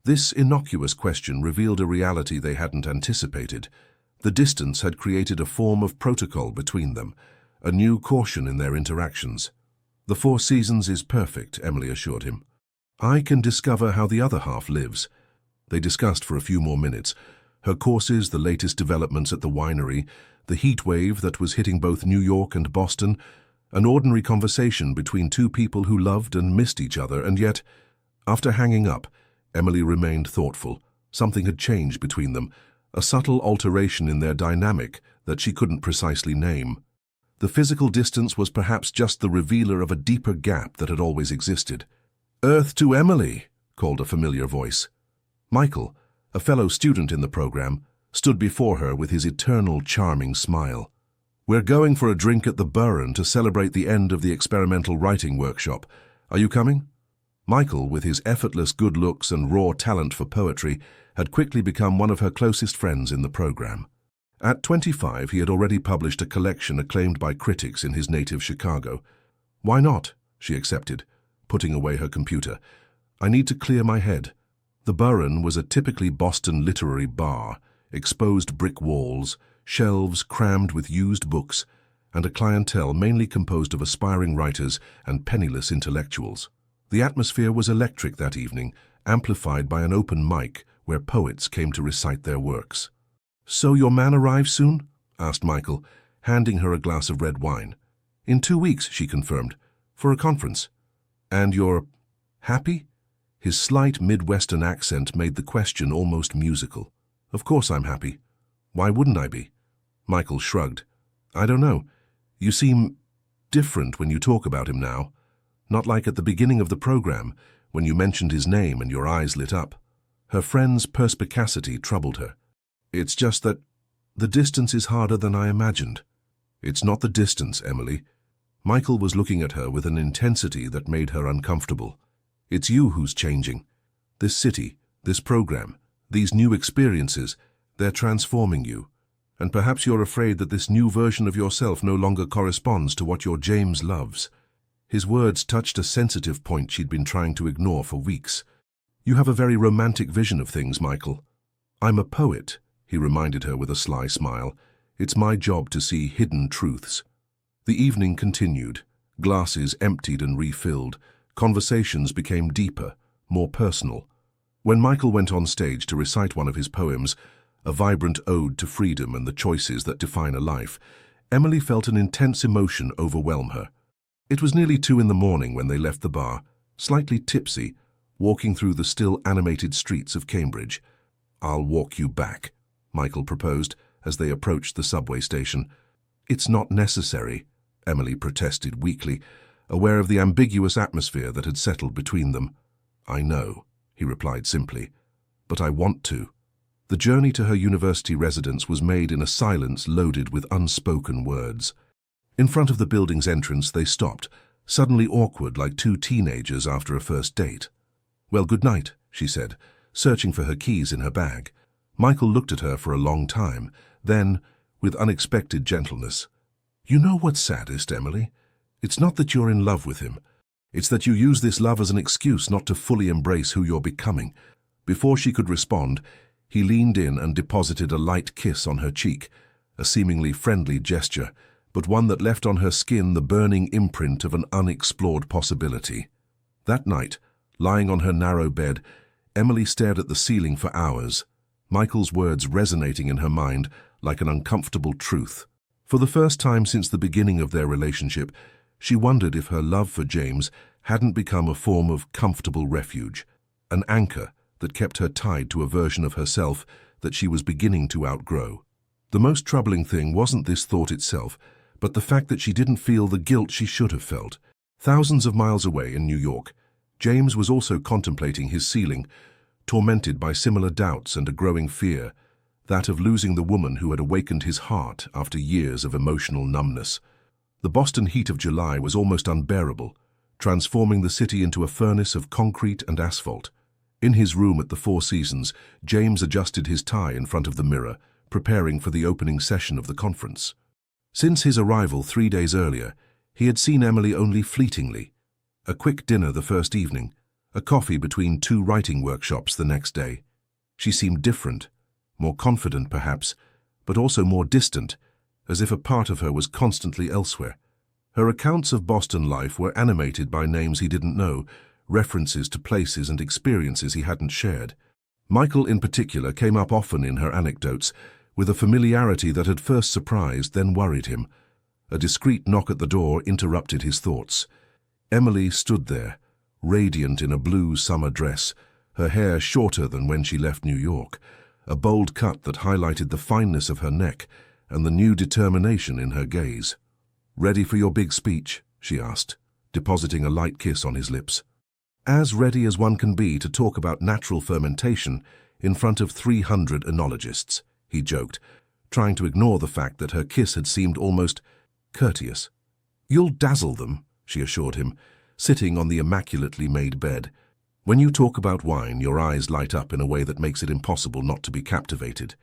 This innocuous question revealed a reality they hadn't anticipated. The distance had created a form of protocol between them, a new caution in their interactions. The Four Seasons is perfect, Emily assured him. I can discover how the other half lives. They discussed for a few more minutes. Her courses, the latest developments at the winery, the heat wave that was hitting both New York and Boston, an ordinary conversation between 2 people who loved and missed each other, and yet, after hanging up, Emily remained thoughtful. Something had changed between them, a subtle alteration in their dynamic that she couldn't precisely name. The physical distance was perhaps just the revealer of a deeper gap that had always existed. Earth to Emily, called a familiar voice. Michael, a fellow student in the program, stood before her with his eternal charming smile. We're going for a drink at the Burren to celebrate the end of the experimental writing workshop. Are you coming? Michael, with his effortless good looks and raw talent for poetry, had quickly become one of her closest friends in the program. At 25, he had already published a collection acclaimed by critics in his native Chicago. Why not? She accepted, putting away her computer. I need to clear my head. The Burren was a typically Boston literary bar, exposed brick walls, shelves crammed with used books, and a clientele mainly composed of aspiring writers and penniless intellectuals. The atmosphere was electric that evening, amplified by an open mic where poets came to recite their works. So your man arrives soon? Asked Michael, handing her a glass of red wine. In 2 weeks, she confirmed, for a conference. And you're happy? His slight Midwestern accent made the question almost musical. Of course I'm happy. Why wouldn't I be? Michael shrugged. I don't know. You seem different when you talk about him now. Not like at the beginning of the program, when you mentioned his name and your eyes lit up. Her friend's perspicacity troubled her. It's just that the distance is harder than I imagined. It's not the distance, Emily. Michael was looking at her with an intensity that made her uncomfortable. It's you who's changing. This city, this program, these new experiences, they're transforming you. And perhaps you're afraid that this new version of yourself no longer corresponds to what your James loves. His words touched a sensitive point she'd been trying to ignore for weeks. You have a very romantic vision of things, Michael. I'm a poet, he reminded her with a sly smile. It's my job to see hidden truths. The evening continued. Glasses emptied and refilled. Conversations became deeper, more personal. When Michael went on stage to recite one of his poems, a vibrant ode to freedom and the choices that define a life, Emily felt an intense emotion overwhelm her. It was nearly 2 in the morning when they left the bar, slightly tipsy, walking through the still animated streets of Cambridge. "I'll walk you back," Michael proposed as they approached the subway station. "It's not necessary," Emily protested weakly, aware of the ambiguous atmosphere that had settled between them. "I know," he replied simply, "but I want to." The journey to her university residence was made in a silence loaded with unspoken words. In front of the building's entrance they stopped, suddenly awkward like 2 teenagers after a first date. "Well, good night," she said, searching for her keys in her bag. Michael looked at her for a long time, then, with unexpected gentleness, "You know what's saddest, Emily? It's not that you're in love with him. It's that you use this love as an excuse not to fully embrace who you're becoming." Before she could respond, he leaned in and deposited a light kiss on her cheek, a seemingly friendly gesture, but one that left on her skin the burning imprint of an unexplored possibility. That night, lying on her narrow bed, Emily stared at the ceiling for hours, Michael's words resonating in her mind like an uncomfortable truth. For the first time since the beginning of their relationship, she wondered if her love for James hadn't become a form of comfortable refuge, an anchor that kept her tied to a version of herself that she was beginning to outgrow. The most troubling thing wasn't this thought itself, but the fact that she didn't feel the guilt she should have felt. Thousands of miles away in New York, James was also contemplating his ceiling, tormented by similar doubts and a growing fear, that of losing the woman who had awakened his heart after years of emotional numbness. The Boston heat of July was almost unbearable, transforming the city into a furnace of concrete and asphalt. In his room at the Four Seasons, James adjusted his tie in front of the mirror, preparing for the opening session of the conference. Since his arrival 3 days earlier, he had seen Emily only fleetingly. A quick dinner the first evening, a coffee between 2 writing workshops the next day. She seemed different, more confident perhaps, but also more distant, as if a part of her was constantly elsewhere. Her accounts of Boston life were animated by names he didn't know, references to places and experiences he hadn't shared. Michael in particular came up often in her anecdotes, with a familiarity that had first surprised, then worried him. A discreet knock at the door interrupted his thoughts. Emily stood there, radiant in a blue summer dress, her hair shorter than when she left New York, a bold cut that highlighted the fineness of her neck and the new determination in her gaze. "Ready for your big speech?" she asked, depositing a light kiss on his lips. "As ready as one can be to talk about natural fermentation in front of 300 enologists," he joked, trying to ignore the fact that her kiss had seemed almost courteous. "You'll dazzle them," she assured him, sitting on the immaculately made bed. "When you talk about wine, your eyes light up in a way that makes it impossible not to be captivated."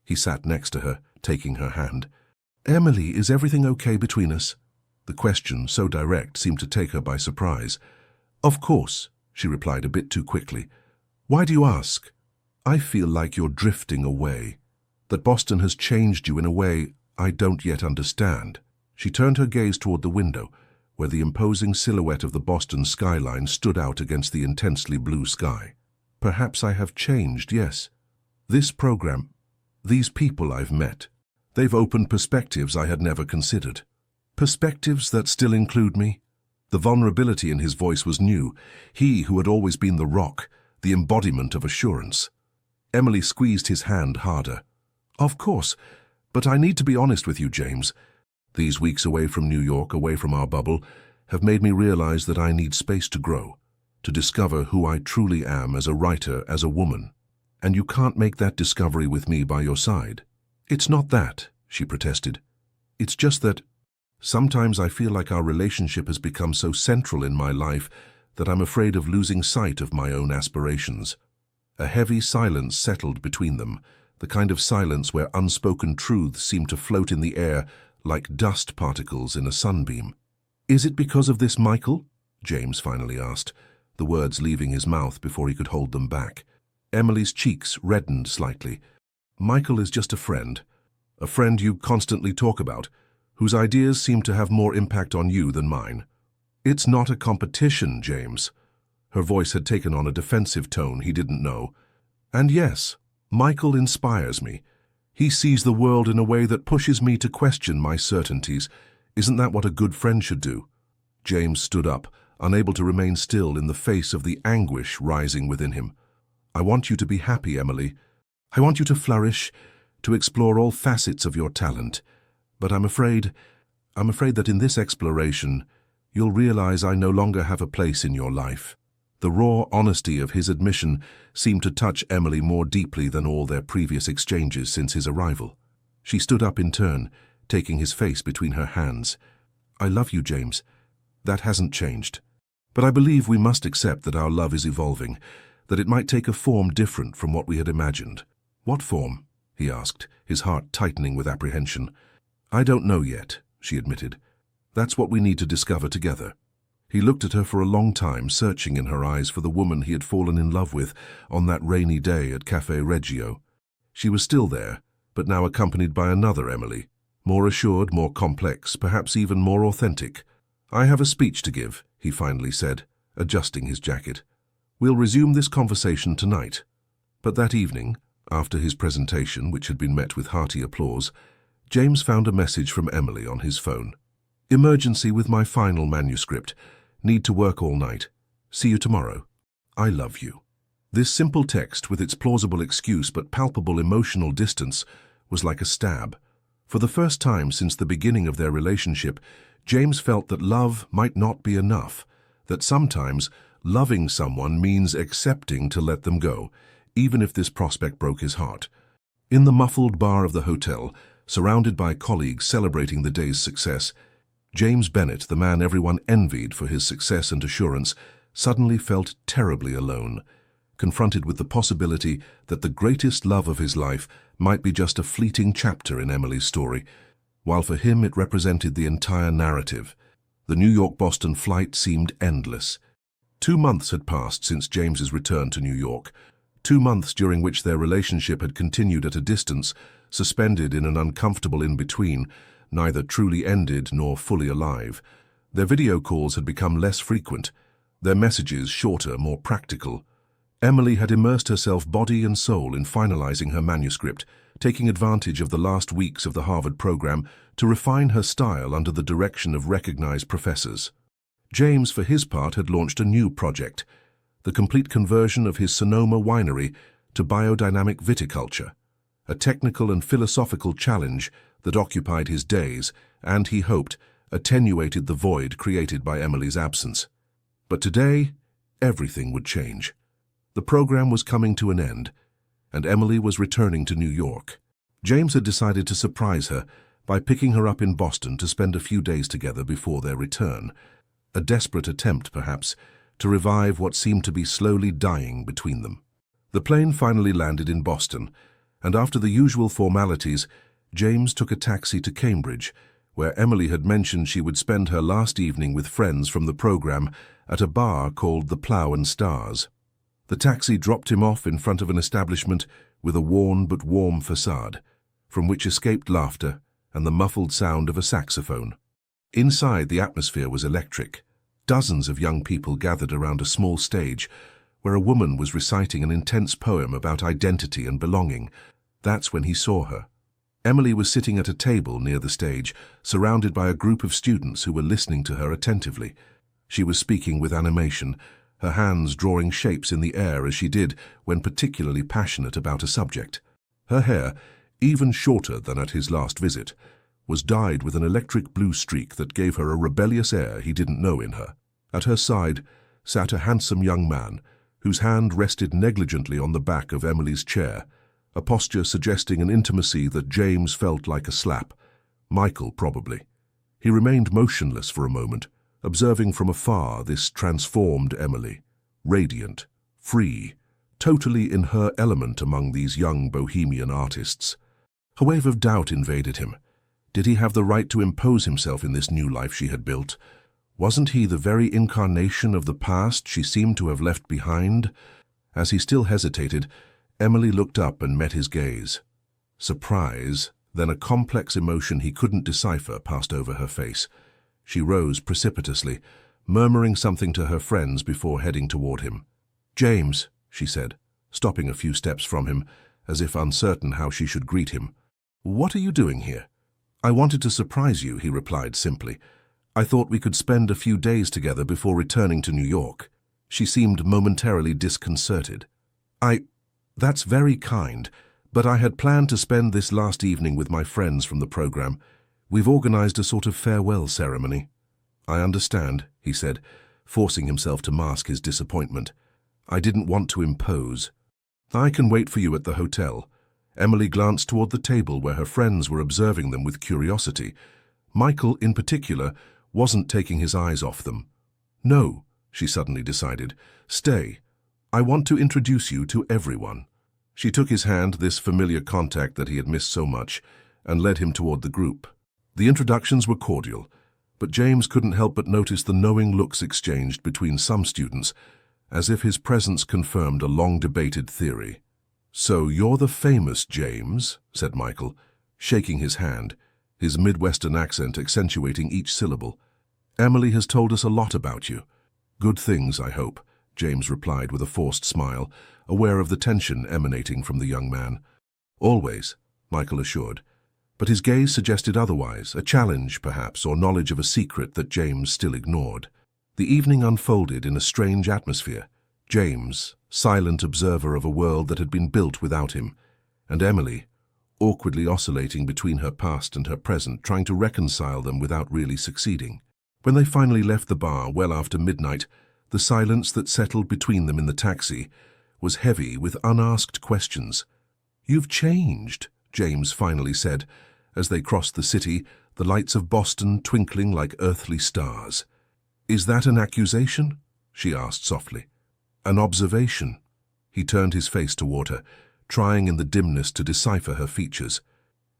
He sat next to her, taking her hand. "Emily, is everything okay between us?" The question, so direct, seemed to take her by surprise. "Of course," she replied a bit too quickly. "Why do you ask?" "I feel like you're drifting away, that Boston has changed you in a way I don't yet understand." She turned her gaze toward the window, where the imposing silhouette of the Boston skyline stood out against the intensely blue sky. "Perhaps I have changed, yes. This program, these people I've met, they've opened perspectives I had never considered. Perspectives that still include me." The vulnerability in his voice was new, he who had always been the rock, the embodiment of assurance. Emily squeezed his hand harder. "Of course, but I need to be honest with you, James. These weeks away from New York, away from our bubble, have made me realize that I need space to grow, to discover who I truly am as a writer, as a woman. And you can't make that discovery with me by your side." "It's not that," she protested. "It's just that sometimes I feel like our relationship has become so central in my life that I'm afraid of losing sight of my own aspirations." A heavy silence settled between them, the kind of silence where unspoken truths seem to float in the air like dust particles in a sunbeam. "Is it because of this, Michael?" James finally asked, the words leaving his mouth before he could hold them back. Emily's cheeks reddened slightly. "Michael is just a friend you constantly talk about, whose ideas seem to have more impact on you than mine." "It's not a competition, James." Her voice had taken on a defensive tone he didn't know. "And yes, Michael inspires me. He sees the world in a way that pushes me to question my certainties. Isn't that what a good friend should do?" James stood up, unable to remain still in the face of the anguish rising within him. "I want you to be happy, Emily. I want you to flourish, to explore all facets of your talent. But I'm afraid that in this exploration, you'll realize I no longer have a place in your life." The raw honesty of his admission seemed to touch Emily more deeply than all their previous exchanges since his arrival. She stood up in turn, taking his face between her hands. "I love you, James. That hasn't changed. But I believe we must accept that our love is evolving, that it might take a form different from what we had imagined." "What form?" he asked, his heart tightening with apprehension. "I don't know yet," she admitted. "That's what we need to discover together." He looked at her for a long time, searching in her eyes for the woman he had fallen in love with on that rainy day at Café Reggio. She was still there, but now accompanied by another Emily, more assured, more complex, perhaps even more authentic. "I have a speech to give," he finally said, adjusting his jacket. "We'll resume this conversation tonight." But that evening, after his presentation, which had been met with hearty applause, James found a message from Emily on his phone. "Emergency with my final manuscript. Need to work all night. See you tomorrow. I love you." This simple text, with its plausible excuse but palpable emotional distance, was like a stab. For the first time since the beginning of their relationship, James felt that love might not be enough, that sometimes loving someone means accepting to let them go, even if this prospect broke his heart. In the muffled bar of the hotel, surrounded by colleagues celebrating the day's success, James Bennett, the man everyone envied for his success and assurance, suddenly felt terribly alone, confronted with the possibility that the greatest love of his life might be just a fleeting chapter in Emily's story, while for him it represented the entire narrative. The New York-Boston flight seemed endless. 2 months had passed since James's return to New York, 2 months during which their relationship had continued at a distance, suspended in an uncomfortable in-between, neither truly ended nor fully alive. Their video calls had become less frequent, their messages shorter, more practical. Emily had immersed herself body and soul in finalizing her manuscript, taking advantage of the last weeks of the Harvard program to refine her style under the direction of recognized professors. James, for his part, had launched a new project, the complete conversion of his Sonoma winery to biodynamic viticulture, a technical and philosophical challenge that occupied his days and, he hoped, attenuated the void created by Emily's absence. But today, everything would change. The program was coming to an end, and Emily was returning to New York. James had decided to surprise her by picking her up in Boston to spend a few days together before their return, a desperate attempt, perhaps, to revive what seemed to be slowly dying between them. The plane finally landed in Boston, and after the usual formalities, James took a taxi to Cambridge, where Emily had mentioned she would spend her last evening with friends from the program at a bar called the Plough and Stars. The taxi dropped him off in front of an establishment with a worn but warm facade, from which escaped laughter and the muffled sound of a saxophone. Inside, the atmosphere was electric. Dozens of young people gathered around a small stage where a woman was reciting an intense poem about identity and belonging. That's when he saw her. Emily was sitting at a table near the stage, surrounded by a group of students who were listening to her attentively. She was speaking with animation, her hands drawing shapes in the air as she did when particularly passionate about a subject. Her hair, even shorter than at his last visit, was dyed with an electric blue streak that gave her a rebellious air he didn't know in her. At her side sat a handsome young man, whose hand rested negligently on the back of Emily's chair, a posture suggesting an intimacy that James felt like a slap. Michael, probably. He remained motionless for a moment, observing from afar this transformed Emily, radiant, free, totally in her element among these young bohemian artists. A wave of doubt invaded him. Did he have the right to impose himself in this new life she had built? Wasn't he the very incarnation of the past she seemed to have left behind? As he still hesitated, Emily looked up and met his gaze. Surprise, then a complex emotion he couldn't decipher passed over her face. She rose precipitously, murmuring something to her friends before heading toward him. "James," she said, stopping a few steps from him, as if uncertain how she should greet him. "What are you doing here?" "I wanted to surprise you," he replied simply. "I thought we could spend a few days together before returning to New York." She seemed momentarily disconcerted. That's very kind, but I had planned to spend this last evening with my friends from the program. We've organized a sort of farewell ceremony." "I understand," he said, forcing himself to mask his disappointment. "I didn't want to impose." "I can wait for you at the hotel." Emily glanced toward the table where her friends were observing them with curiosity. Michael, in particular, wasn't taking his eyes off them. "No," she suddenly decided. "Stay. I want to introduce you to everyone." She took his hand, this familiar contact that he had missed so much, and led him toward the group. The introductions were cordial, but James couldn't help but notice the knowing looks exchanged between some students, as if his presence confirmed a long-debated theory. "So you're the famous James," said Michael, shaking his hand, his Midwestern accent accentuating each syllable. "Emily has told us a lot about you." "Good things, I hope," James replied with a forced smile, aware of the tension emanating from the young man. "Always," Michael assured, but his gaze suggested otherwise, a challenge, perhaps, or knowledge of a secret that James still ignored. The evening unfolded in a strange atmosphere. James, silent observer of a world that had been built without him, and Emily, awkwardly oscillating between her past and her present, trying to reconcile them without really succeeding. When they finally left the bar well after midnight, the silence that settled between them in the taxi was heavy with unasked questions. "You've changed," James finally said, as they crossed the city, the lights of Boston twinkling like earthly stars. "Is that an accusation?" she asked softly. "An observation." He turned his face toward her, trying in the dimness to decipher her features.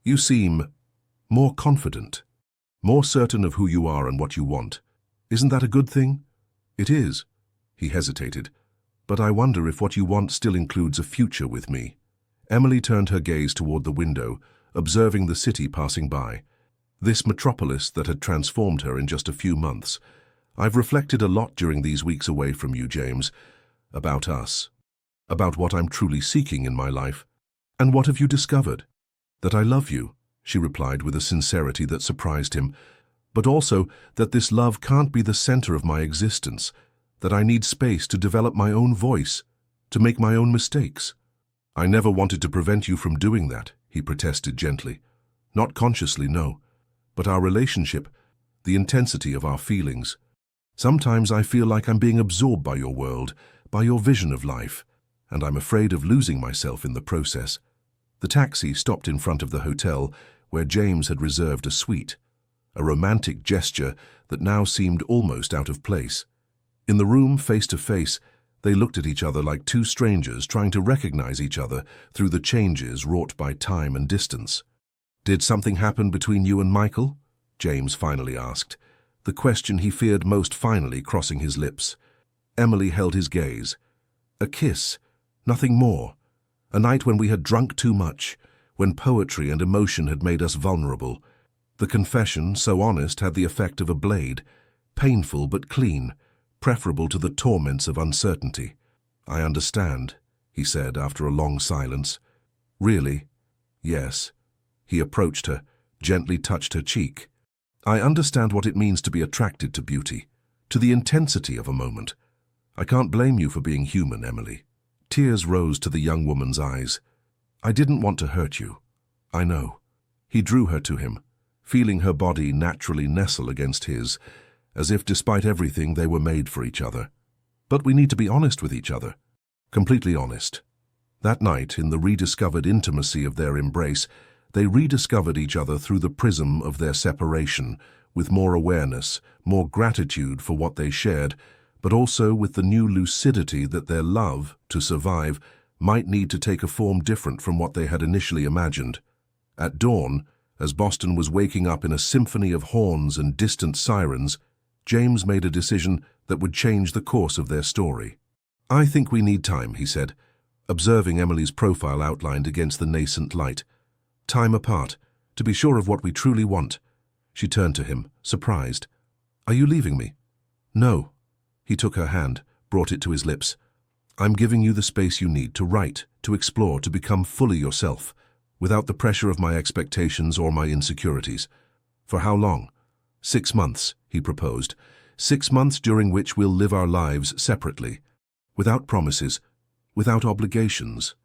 "You seem more confident, more certain of who you are and what you want. Isn't that a good thing?" "It is." He hesitated. "But I wonder if what you want still includes a future with me." Emily turned her gaze toward the window, observing the city passing by. This metropolis that had transformed her in just a few months. "I've reflected a lot during these weeks away from you, James. About us. About what I'm truly seeking in my life." "And what have you discovered?" "That I love you," she replied with a sincerity that surprised him, "but also that this love can't be the center of my existence, that I need space to develop my own voice, to make my own mistakes." "I never wanted to prevent you from doing that," he protested gently. "Not consciously, no. But our relationship, the intensity of our feelings. Sometimes I feel like I'm being absorbed by your world, by your vision of life, and I'm afraid of losing myself in the process." The taxi stopped in front of the hotel where James had reserved a suite, a romantic gesture that now seemed almost out of place. In the room, face to face, they looked at each other like two strangers trying to recognize each other through the changes wrought by time and distance. "Did something happen between you and Michael?" James finally asked, the question he feared most finally crossing his lips. Emily held his gaze. "A kiss, nothing more. A night when we had drunk too much, when poetry and emotion had made us vulnerable. The confession, so honest, had the effect of a blade, painful but clean, preferable to the torments of uncertainty." "I understand," he said after a long silence. "Really?" "Yes." He approached her, gently touched her cheek. "I understand what it means to be attracted to beauty, to the intensity of a moment. I can't blame you for being human, Emily." Tears rose to the young woman's eyes. "I didn't want to hurt you. I know." He drew her to him, feeling her body naturally nestle against his, as if despite everything they were made for each other. "But we need to be honest with each other. Completely honest." That night, in the rediscovered intimacy of their embrace, they rediscovered each other through the prism of their separation, with more awareness, more gratitude for what they shared, but also with the new lucidity that their love, to survive, might need to take a form different from what they had initially imagined. At dawn, as Boston was waking up in a symphony of horns and distant sirens, James made a decision that would change the course of their story. "I think we need time," he said, observing Emily's profile outlined against the nascent light. "Time apart, to be sure of what we truly want." She turned to him, surprised. "Are you leaving me?" "No." He took her hand, brought it to his lips. "I'm giving you the space you need to write, to explore, to become fully yourself, without the pressure of my expectations or my insecurities. For how long?" 6 months, he proposed. 6 months during which we'll live our lives separately, without promises, without obligations.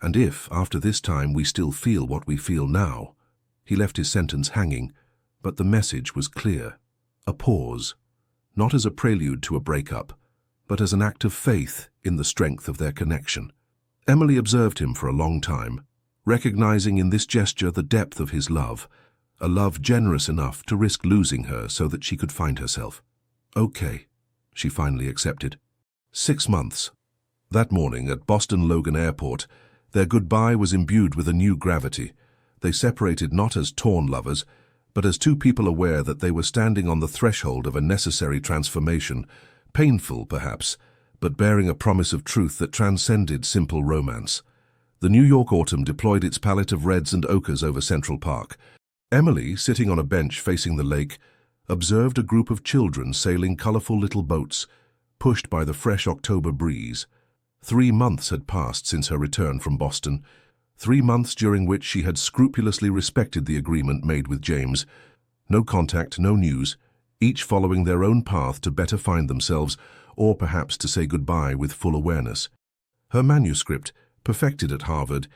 And if, after this time, we still feel what we feel now—" He left his sentence hanging, but the message was clear. A pause, not as a prelude to a breakup, but as an act of faith in the strength of their connection. Emily observed him for a long time, recognizing in this gesture the depth of his love, a love generous enough to risk losing her so that she could find herself. "Okay," she finally accepted. 6 months. That morning at Boston Logan Airport, their goodbye was imbued with a new gravity. They separated not as torn lovers, but as two people aware that they were standing on the threshold of a necessary transformation, painful perhaps, but bearing a promise of truth that transcended simple romance. The New York autumn deployed its palette of reds and ochres over Central Park. Emily, sitting on a bench facing the lake, observed a group of children sailing colorful little boats, pushed by the fresh October breeze. 3 months had passed since her return from Boston, 3 months during which she had scrupulously respected the agreement made with James. No contact, no news, each following their own path to better find themselves, or perhaps to say goodbye with full awareness. Her manuscript, perfected at Harvard,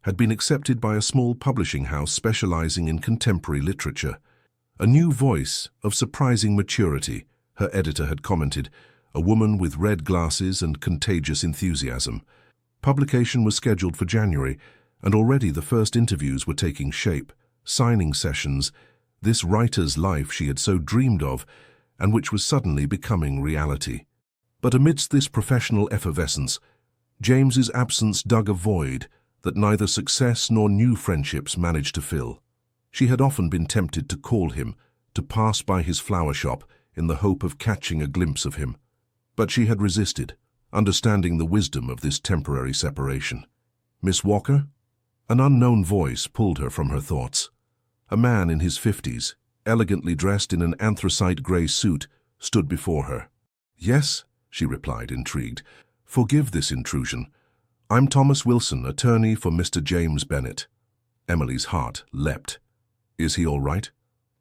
had been accepted by a small publishing house specializing in contemporary literature. A new voice of surprising maturity, her editor had commented, a woman with red glasses and contagious enthusiasm. Publication was scheduled for January, and already the first interviews were taking shape, signing sessions, this writer's life she had so dreamed of, and which was suddenly becoming reality. But amidst this professional effervescence, James's absence dug a void that neither success nor new friendships managed to fill. She had often been tempted to call him, to pass by his flower shop in the hope of catching a glimpse of him. But she had resisted, understanding the wisdom of this temporary separation. "Miss Walker?" An unknown voice pulled her from her thoughts. A man in his 50s, elegantly dressed in an anthracite grey suit, stood before her. "Yes," she replied, intrigued. "Forgive this intrusion. I'm Thomas Wilson, attorney for Mr. James Bennett." Emily's heart leapt. "Is he all right?"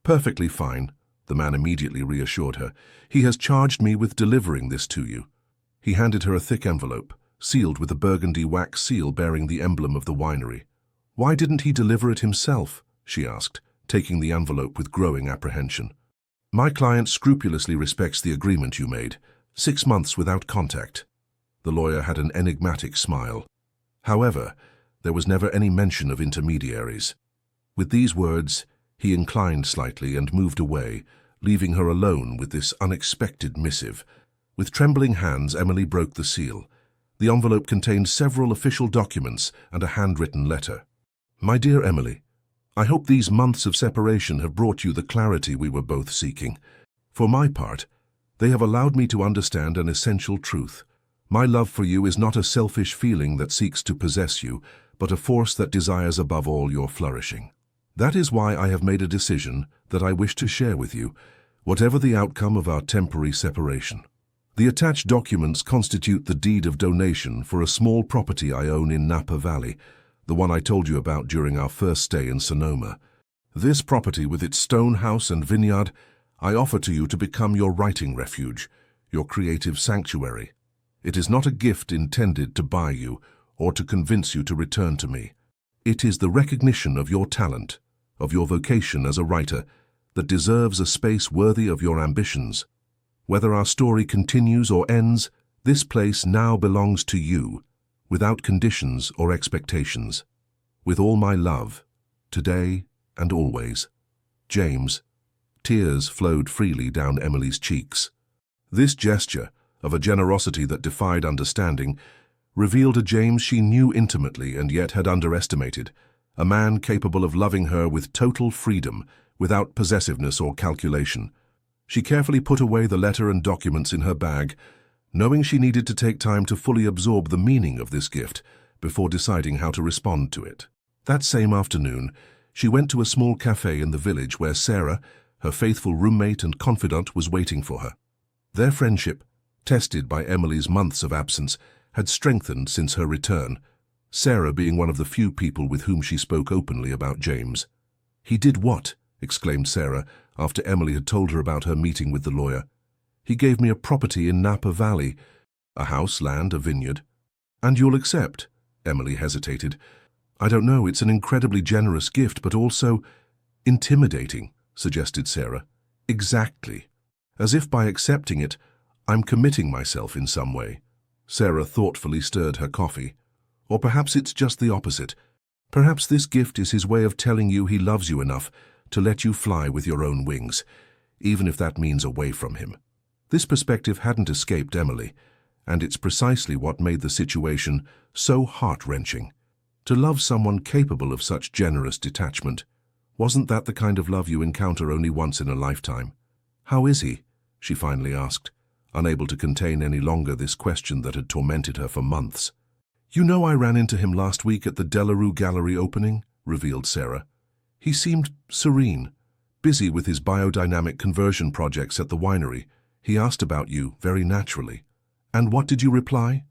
"Perfectly fine," the man immediately reassured her. "He has charged me with delivering this to you." He handed her a thick envelope, sealed with a burgundy wax seal bearing the emblem of the winery. "Why didn't he deliver it himself?" she asked, taking the envelope with growing apprehension. "My client scrupulously respects the agreement you made. 6 months without contact." The lawyer had an enigmatic smile. However, there was never any mention of intermediaries. With these words, he inclined slightly and moved away, leaving her alone with this unexpected missive. With trembling hands, Emily broke the seal. The envelope contained several official documents and a handwritten letter. "My dear Emily, I hope these months of separation have brought you the clarity we were both seeking. For my part, they have allowed me to understand an essential truth. My love for you is not a selfish feeling that seeks to possess you, but a force that desires above all your flourishing. That is why I have made a decision that I wish to share with you, whatever the outcome of our temporary separation. The attached documents constitute the deed of donation for a small property I own in Napa Valley, the one I told you about during our first stay in Sonoma. This property, with its stone house and vineyard, I offer to you to become your writing refuge, your creative sanctuary. It is not a gift intended to buy you or to convince you to return to me. It is the recognition of your talent, of your vocation as a writer, that deserves a space worthy of your ambitions. Whether our story continues or ends, this place now belongs to you, without conditions or expectations. With all my love, today and always. James, Tears flowed freely down Emily's cheeks. This gesture, of a generosity that defied understanding, revealed a James she knew intimately and yet had underestimated, a man capable of loving her with total freedom, without possessiveness or calculation. She carefully put away the letter and documents in her bag, knowing she needed to take time to fully absorb the meaning of this gift before deciding how to respond to it. That same afternoon, she went to a small cafe in the village where Sarah, her faithful roommate and confidant, was waiting for her. Their friendship, tested by Emily's months of absence, had strengthened since her return, Sarah being one of the few people with whom she spoke openly about James. "He did what?" exclaimed Sarah after Emily had told her about her meeting with the lawyer. "He gave me a property in Napa Valley, a house, land, a vineyard." "And you'll accept?" Emily hesitated. "I don't know, it's an incredibly generous gift, but also intimidating," suggested Sarah. "Exactly. As if by accepting it, I'm committing myself in some way." Sarah thoughtfully stirred her coffee. "Or perhaps it's just the opposite. Perhaps this gift is his way of telling you he loves you enough to let you fly with your own wings, even if that means away from him." This perspective hadn't escaped Emily, and it's precisely what made the situation so heart-wrenching. To love someone capable of such generous detachment, wasn't that the kind of love you encounter only once in a lifetime? "How is he?" she finally asked, unable to contain any longer this question that had tormented her for months. "You know, I ran into him last week at the Delarue Gallery opening," revealed Sarah. "He seemed serene, busy with his biodynamic conversion projects at the winery. He asked about you, very naturally." "And what did you reply?"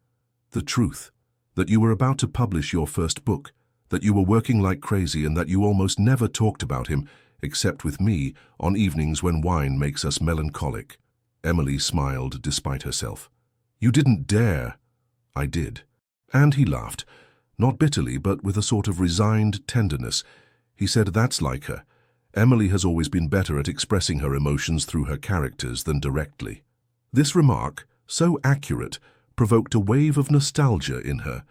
"The truth. That you were about to publish your first book, that you were working like crazy, and that you almost never talked about him, except with me, on evenings when wine makes us melancholic." Emily smiled despite herself. "You didn't dare." "I did." And he laughed, not bitterly, but with a sort of resigned tenderness. He said, "That's like her. Emily has always been better at expressing her emotions through her characters than directly." This remark, so accurate, provoked a wave of nostalgia in her.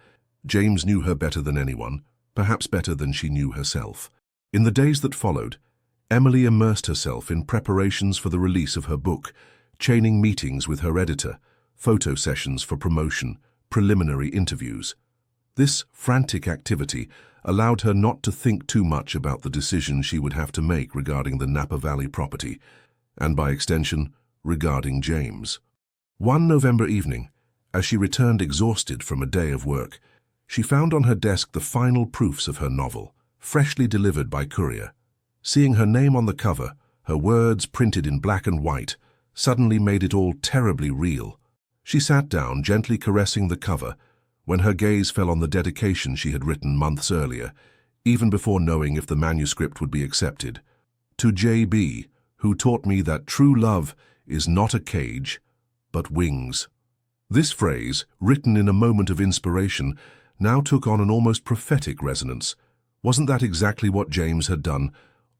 James knew her better than anyone, perhaps better than she knew herself. In the days that followed, Emily immersed herself in preparations for the release of her book, chaining meetings with her editor, photo sessions for promotion, preliminary interviews. This frantic activity allowed her not to think too much about the decision she would have to make regarding the Napa Valley property, and by extension, regarding James. One November evening, as she returned exhausted from a day of work, she found on her desk the final proofs of her novel, freshly delivered by courier. Seeing her name on the cover, her words printed in black and white, suddenly made it all terribly real. She sat down, gently caressing the cover, when her gaze fell on the dedication she had written months earlier, even before knowing if the manuscript would be accepted. "To J.B., who taught me that true love is not a cage, but wings." This phrase, written in a moment of inspiration, now took on an almost prophetic resonance. Wasn't that exactly what James had done?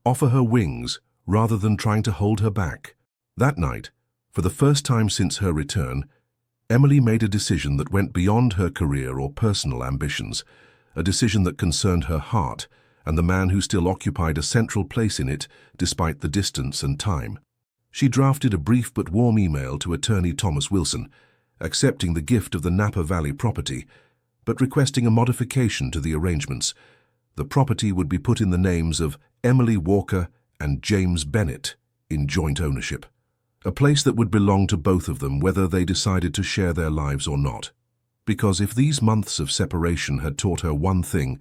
Offer her wings, rather than trying to hold her back. That night, for the first time since her return, Emily made a decision that went beyond her career or personal ambitions, a decision that concerned her heart and the man who still occupied a central place in it despite the distance and time. She drafted a brief but warm email to attorney Thomas Wilson, accepting the gift of the Napa Valley property, but requesting a modification to the arrangements. The property would be put in the names of Emily Walker and James Bennett in joint ownership, a place that would belong to both of them whether they decided to share their lives or not. Because if these months of separation had taught her one thing,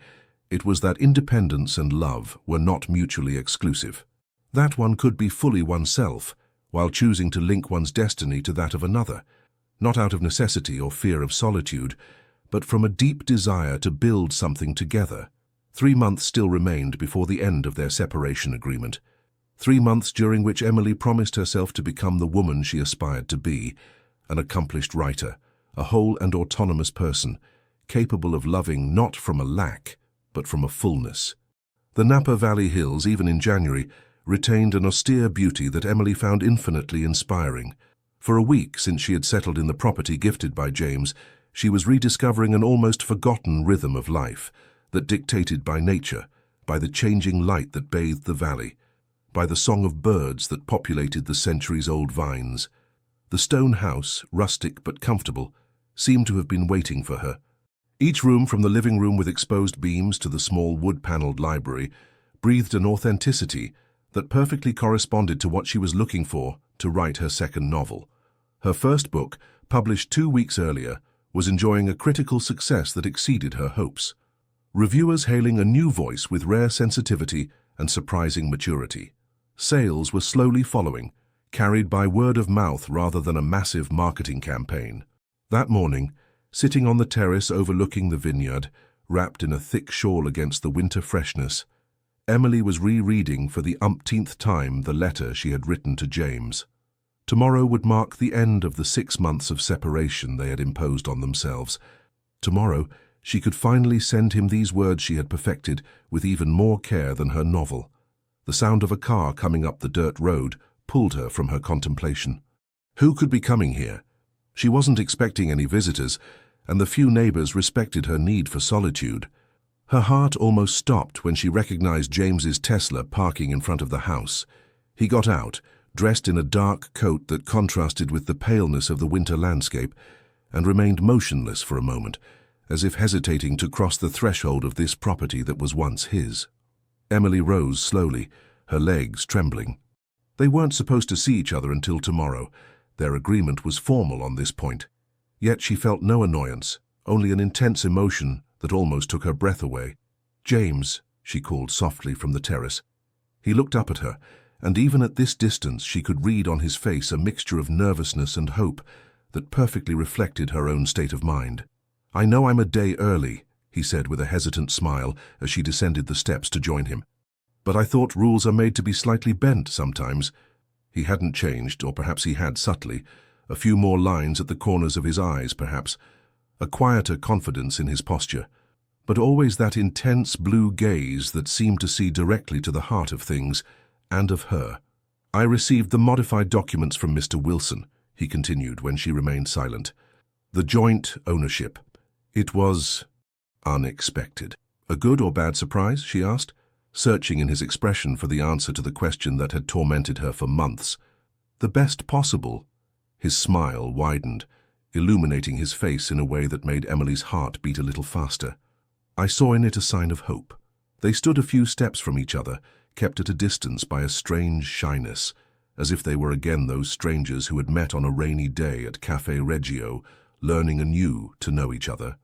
it was that independence and love were not mutually exclusive. That one could be fully oneself, while choosing to link one's destiny to that of another, not out of necessity or fear of solitude, but from a deep desire to build something together. 3 months still remained before the end of their separation agreement. 3 months during which Emily promised herself to become the woman she aspired to be, an accomplished writer, a whole and autonomous person, capable of loving not from a lack, but from a fullness. The Napa Valley Hills, even in January, retained an austere beauty that Emily found infinitely inspiring. For a week since she had settled in the property gifted by James, she was rediscovering an almost forgotten rhythm of life that dictated by nature, by the changing light that bathed the valley. by the song of birds that populated the centuries-old vines. The stone house, rustic but comfortable, seemed to have been waiting for her. Each room, from the living room with exposed beams to the small wood-paneled library, breathed an authenticity that perfectly corresponded to what she was looking for to write her second novel. Her first book, published 2 weeks earlier, was enjoying a critical success that exceeded her hopes. Reviewers hailing a new voice with rare sensitivity and surprising maturity. Sales were slowly following, carried by word of mouth rather than a massive marketing campaign. That morning, sitting on the terrace overlooking the vineyard, wrapped in a thick shawl against the winter freshness, Emily was rereading for the umpteenth time the letter she had written to James. Tomorrow would mark the end of the 6 months of separation they had imposed on themselves. Tomorrow, she could finally send him these words she had perfected with even more care than her novel. The sound of a car coming up the dirt road pulled her from her contemplation. Who could be coming here? She wasn't expecting any visitors, and the few neighbors respected her need for solitude. Her heart almost stopped when she recognized James's Tesla parking in front of the house. He got out, dressed in a dark coat that contrasted with the paleness of the winter landscape, and remained motionless for a moment, as if hesitating to cross the threshold of this property that was once his. Emily rose slowly, her legs trembling. They weren't supposed to see each other until tomorrow. Their agreement was formal on this point. Yet she felt no annoyance, only an intense emotion that almost took her breath away. "James," she called softly from the terrace. He looked up at her, and even at this distance she could read on his face a mixture of nervousness and hope that perfectly reflected her own state of mind. "I know I'm a day early," he said with a hesitant smile as she descended the steps to join him. "But I thought rules are made to be slightly bent sometimes." He hadn't changed, or perhaps he had subtly. A few more lines at the corners of his eyes, perhaps. A quieter confidence in his posture. But always that intense blue gaze that seemed to see directly to the heart of things, and of her. "I received the modified documents from Mr. Wilson," he continued when she remained silent. "The joint ownership. It was unexpected." "A good or bad surprise?" she asked, searching in his expression for the answer to the question that had tormented her for months. "The best possible." His smile widened, illuminating his face in a way that made Emily's heart beat a little faster. "I saw in it a sign of hope." They stood a few steps from each other, kept at a distance by a strange shyness, as if they were again those strangers who had met on a rainy day at Café Reggio, learning anew to know each other.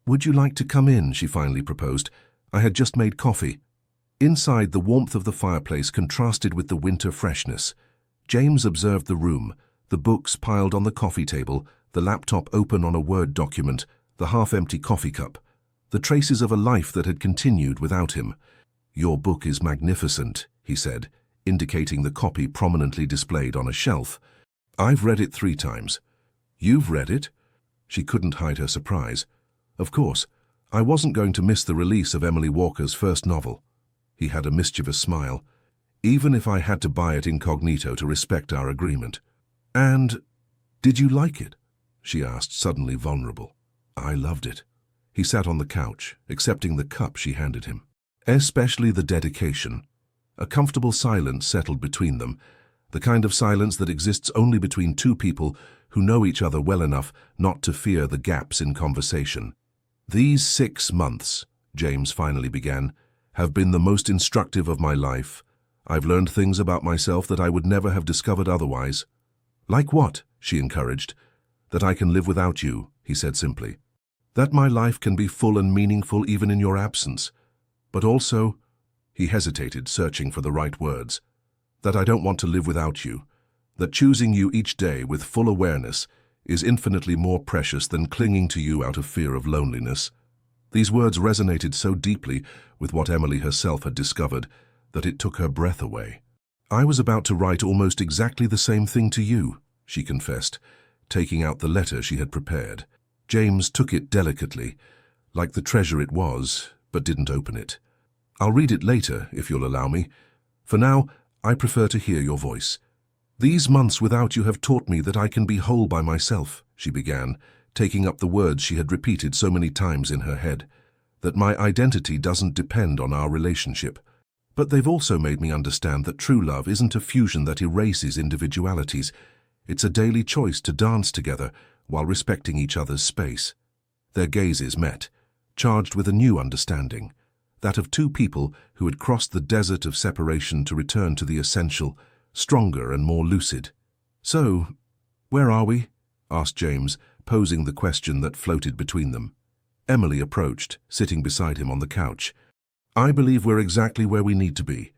"Would you like to come in?" she finally proposed. "I had just made coffee." Inside, the warmth of the fireplace contrasted with the winter freshness. James observed the room, the books piled on the coffee table, the laptop open on a Word document, the half-empty coffee cup, the traces of a life that had continued without him. "Your book is magnificent," he said, indicating the copy prominently displayed on a shelf. "I've read it 3 times. "You've read it?" She couldn't hide her surprise. "Of course, I wasn't going to miss the release of Emily Walker's first novel." He had a mischievous smile. "Even if I had to buy it incognito to respect our agreement." "And did you like it?" she asked, suddenly vulnerable. "I loved it." He sat on the couch, accepting the cup she handed him. "Especially the dedication." A comfortable silence settled between them, the kind of silence that exists only between two people who know each other well enough not to fear the gaps in conversation. "These 6 months," James finally began, "have been the most instructive of my life. I've learned things about myself that I would never have discovered otherwise." "Like what?" she encouraged. "That I can live without you," he said simply. "That my life can be full and meaningful even in your absence. But also," he hesitated, searching for the right words, "that I don't want to live without you. That choosing you each day with full awareness is infinitely more precious than clinging to you out of fear of loneliness." These words resonated so deeply with what Emily herself had discovered that it took her breath away. "I was about to write almost exactly the same thing to you," she confessed, taking out the letter she had prepared. James took it delicately, like the treasure it was, but didn't open it. "I'll read it later, if you'll allow me. For now, I prefer to hear your voice. These months without you have taught me that I can be whole by myself," she began, taking up the words she had repeated so many times in her head. "That my identity doesn't depend on our relationship. But they've also made me understand that true love isn't a fusion that erases individualities. It's a daily choice to dance together while respecting each other's space. Their gazes met, charged with a new understanding, that of two people who had crossed the desert of separation to return to the essential, stronger and more lucid. "So, where are we?" asked James, posing the question that floated between them. Emily approached, sitting beside him on the couch. "I believe we're exactly where we need to be.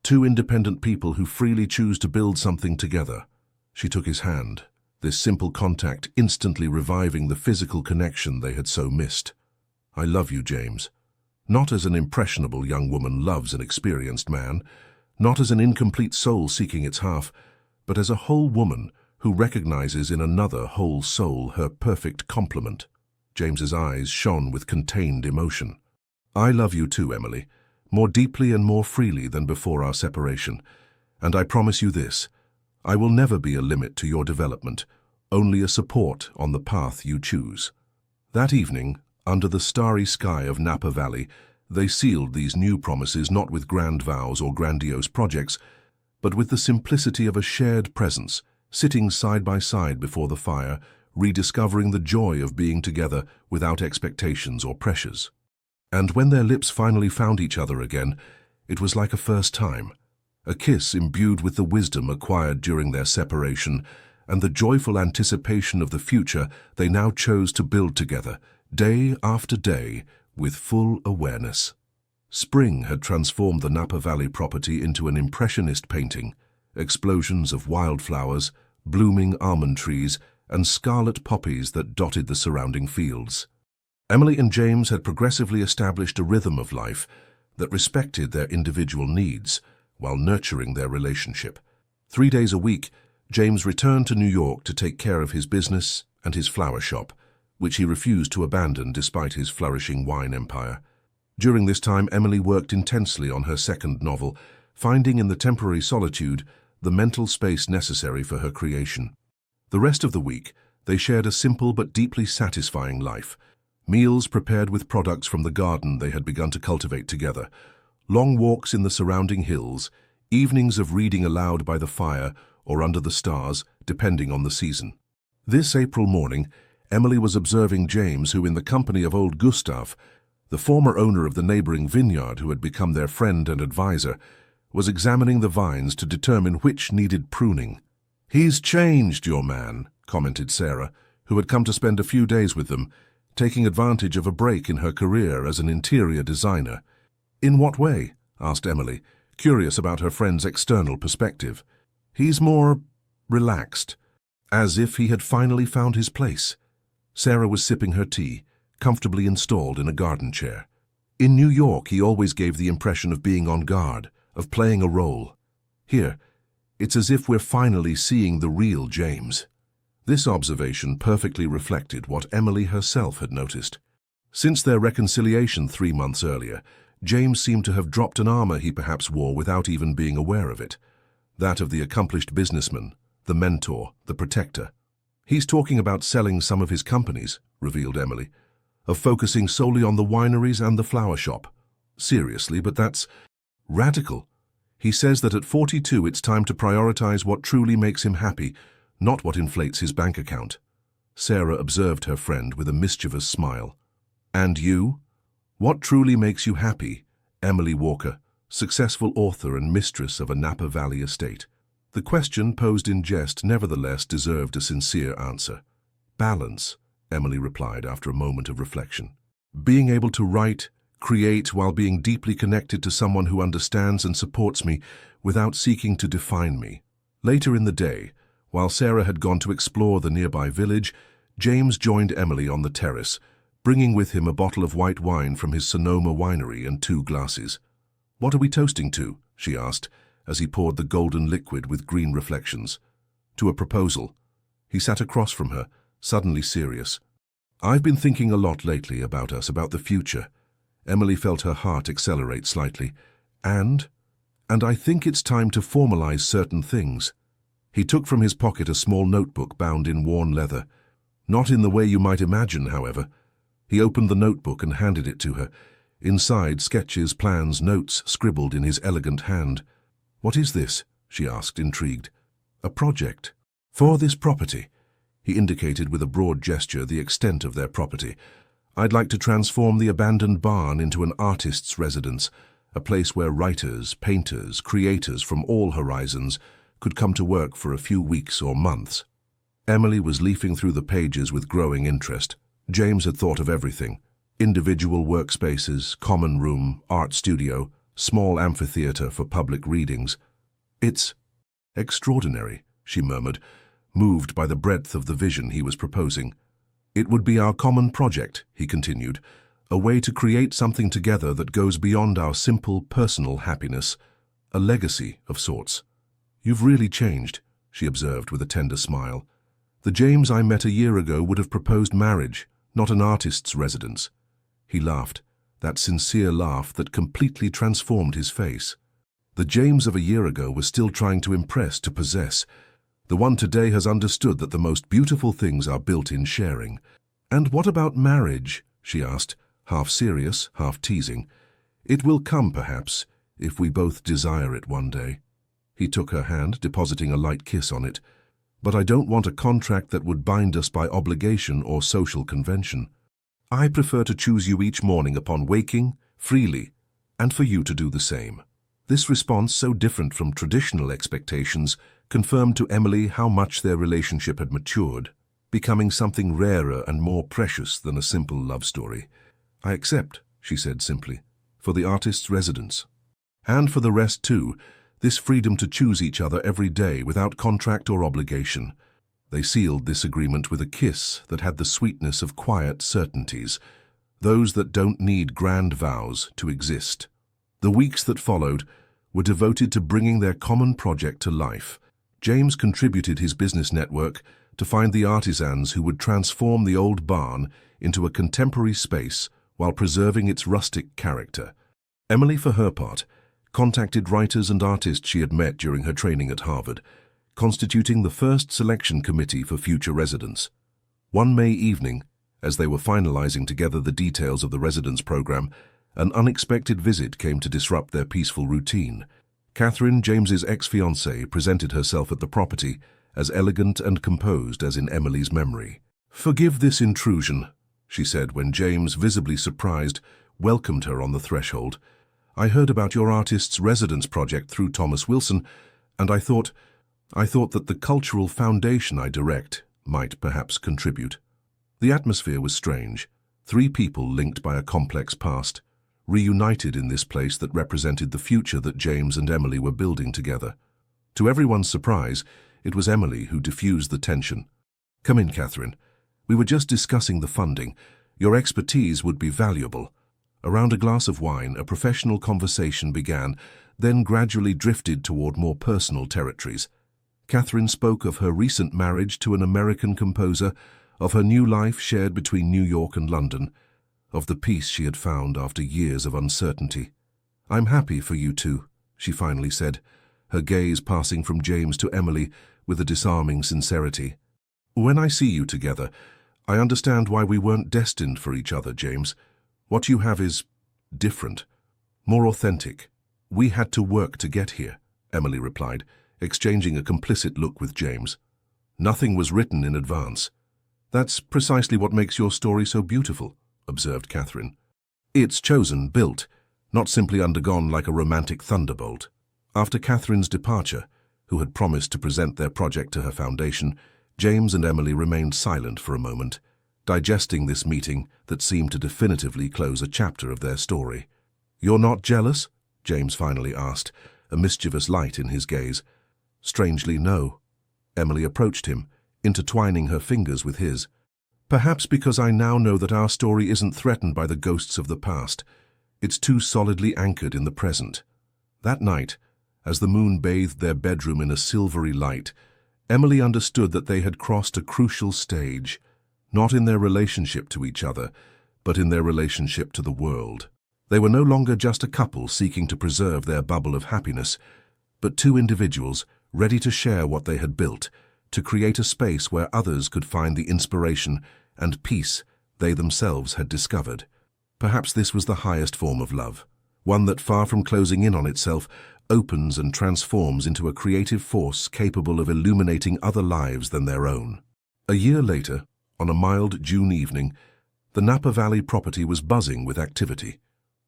Two independent people who freely choose to build something together." She took his hand, this simple contact instantly reviving the physical connection they had so missed. "I love you, James. Not as an impressionable young woman loves an experienced man, not as an incomplete soul seeking its half, but as a whole woman who recognizes in another whole soul her perfect complement." James's eyes shone with contained emotion. "I love you too, Emily, more deeply and more freely than before our separation. And I promise you this, I will never be a limit to your development, only a support on the path you choose." That evening, under the starry sky of Napa Valley, they sealed these new promises not with grand vows or grandiose projects, but with the simplicity of a shared presence, sitting side by side before the fire, rediscovering the joy of being together without expectations or pressures. And when their lips finally found each other again, it was like a first time, a kiss imbued with the wisdom acquired during their separation and the joyful anticipation of the future they now chose to build together, day after day, with full awareness. Spring had transformed the Napa Valley property into an impressionist painting, explosions of wildflowers, blooming almond trees, and scarlet poppies that dotted the surrounding fields. Emily and James had progressively established a rhythm of life that respected their individual needs while nurturing their relationship. 3 days a week, James returned to New York to take care of his business and his flower shop, which he refused to abandon despite his flourishing wine empire. During this time, Emily worked intensely on her second novel, finding in the temporary solitude the mental space necessary for her creation. The rest of the week, they shared a simple but deeply satisfying life. Meals prepared with products from the garden they had begun to cultivate together, long walks in the surrounding hills, evenings of reading aloud by the fire or under the stars, depending on the season. This April morning, Emily was observing James, who, in the company of old Gustav, the former owner of the neighboring vineyard who had become their friend and advisor, was examining the vines to determine which needed pruning. "He's changed, your man," commented Sarah, who had come to spend a few days with them, taking advantage of a break in her career as an interior designer. "In what way?" asked Emily, curious about her friend's external perspective. "He's more relaxed, as if he had finally found his place." Sarah was sipping her tea, comfortably installed in a garden chair. "In New York, he always gave the impression of being on guard, of playing a role. Here, it's as if we're finally seeing the real James." This observation perfectly reflected what Emily herself had noticed. Since their reconciliation 3 months earlier, James seemed to have dropped an armor he perhaps wore without even being aware of it. That of the accomplished businessman, the mentor, the protector. "He's talking about selling some of his companies," revealed Emily, "of focusing solely on the wineries and the flower shop. Seriously, but that's radical. He says that at 42 it's time to prioritize what truly makes him happy, not what inflates his bank account." Sarah observed her friend with a mischievous smile. "And you? What truly makes you happy?" Emily Walker, successful author and mistress of a Napa Valley estate. The question, posed in jest, nevertheless deserved a sincere answer. "Balance," Emily replied after a moment of reflection. "Being able to write, create while being deeply connected to someone who understands and supports me without seeking to define me." Later in the day, while Sarah had gone to explore the nearby village, James joined Emily on the terrace, bringing with him a bottle of white wine from his Sonoma winery and 2 glasses. "What are we toasting to?" she asked, as he poured the golden liquid with green reflections. "To a proposal." He sat across from her, suddenly serious. "I've been thinking a lot lately about us, about the future." Emily felt her heart accelerate slightly. And I think it's time to formalize certain things." He took from his pocket a small notebook bound in worn leather. Not in the way you might imagine, however. He opened the notebook and handed it to her, Inside, sketches, plans, notes scribbled in his elegant hand. "What is this?" she asked, intrigued. "A project. For this property." He indicated with a broad gesture the extent of their property. "I'd like to transform the abandoned barn into an artist's residence, a place where writers, painters, creators from all horizons could come to work for a few weeks or months." Emily was leafing through the pages with growing interest. James had thought of everything: individual workspaces, common room, art studio, small amphitheater for public readings. "It's extraordinary," she murmured, moved by the breadth of the vision he was proposing. "It would be our common project," he continued, "a way to create something together that goes beyond our simple personal happiness, a legacy of sorts." "You've really changed," she observed with a tender smile. "The James I met a year ago would have proposed marriage, not an artist's residence." He laughed, that sincere laugh that completely transformed his face. The James of a year ago was still trying to impress, to possess. The one today has understood that the most beautiful things are built in sharing. "And what about marriage?" she asked, half serious, half teasing. "It will come, perhaps, if we both desire it one day." He took her hand, depositing a light kiss on it. "But I don't want a contract that would bind us by obligation or social convention. I prefer to choose you each morning upon waking, freely, and for you to do the same." This response, so different from traditional expectations, confirmed to Emily how much their relationship had matured, becoming something rarer and more precious than a simple love story. "I accept," she said simply, "for the artist's residence. And for the rest too, this freedom to choose each other every day without contract or obligation." They sealed this agreement with a kiss that had the sweetness of quiet certainties, those that don't need grand vows to exist. The weeks that followed were devoted to bringing their common project to life. James contributed his business network to find the artisans who would transform the old barn into a contemporary space while preserving its rustic character. Emily, for her part, contacted writers and artists she had met during her training at Harvard, constituting the first selection committee for future residents. One May evening, as they were finalizing together the details of the residence program, an unexpected visit came to disrupt their peaceful routine. Catherine, James's ex-fiancée, presented herself at the property, as elegant and composed as in Emily's memory. "Forgive this intrusion," she said when James, visibly surprised, welcomed her on the threshold. "I heard about your artist's residence project through Thomas Wilson, and I thought that the cultural foundation I direct might perhaps contribute." The atmosphere was strange. Three people linked by a complex past, reunited in this place that represented the future that James and Emily were building together. To everyone's surprise, it was Emily who diffused the tension. "Come in, Catherine. We were just discussing the funding. Your expertise would be valuable." Around a glass of wine, a professional conversation began, then gradually drifted toward more personal territories. Catherine spoke of her recent marriage to an American composer, of her new life shared between New York and London, of the peace she had found after years of uncertainty. "I'm happy for you two," she finally said, her gaze passing from James to Emily with a disarming sincerity. "When I see you together, I understand why we weren't destined for each other, James. What you have is different, more authentic. We had to work to get here," Emily replied, exchanging a complicit look with James. "Nothing was written in advance." "That's precisely what makes your story so beautiful," observed Catherine. "It's chosen, built, not simply undergone like a romantic thunderbolt." After Catherine's departure, who had promised to present their project to her foundation, James and Emily remained silent for a moment, digesting this meeting that seemed to definitively close a chapter of their story. "You're not jealous?" James finally asked, a mischievous light in his gaze. "Strangely, no." Emily approached him, intertwining her fingers with his. "Perhaps because I now know that our story isn't threatened by the ghosts of the past. It's too solidly anchored in the present." That night, as the moon bathed their bedroom in a silvery light, Emily understood that they had crossed a crucial stage, not in their relationship to each other, but in their relationship to the world. They were no longer just a couple seeking to preserve their bubble of happiness, but two individuals ready to share what they had built, to create a space where others could find the inspiration and peace they themselves had discovered. Perhaps this was the highest form of love, one that, far from closing in on itself, opens and transforms into a creative force capable of illuminating other lives than their own. A year later, on a mild June evening, the Napa Valley property was buzzing with activity.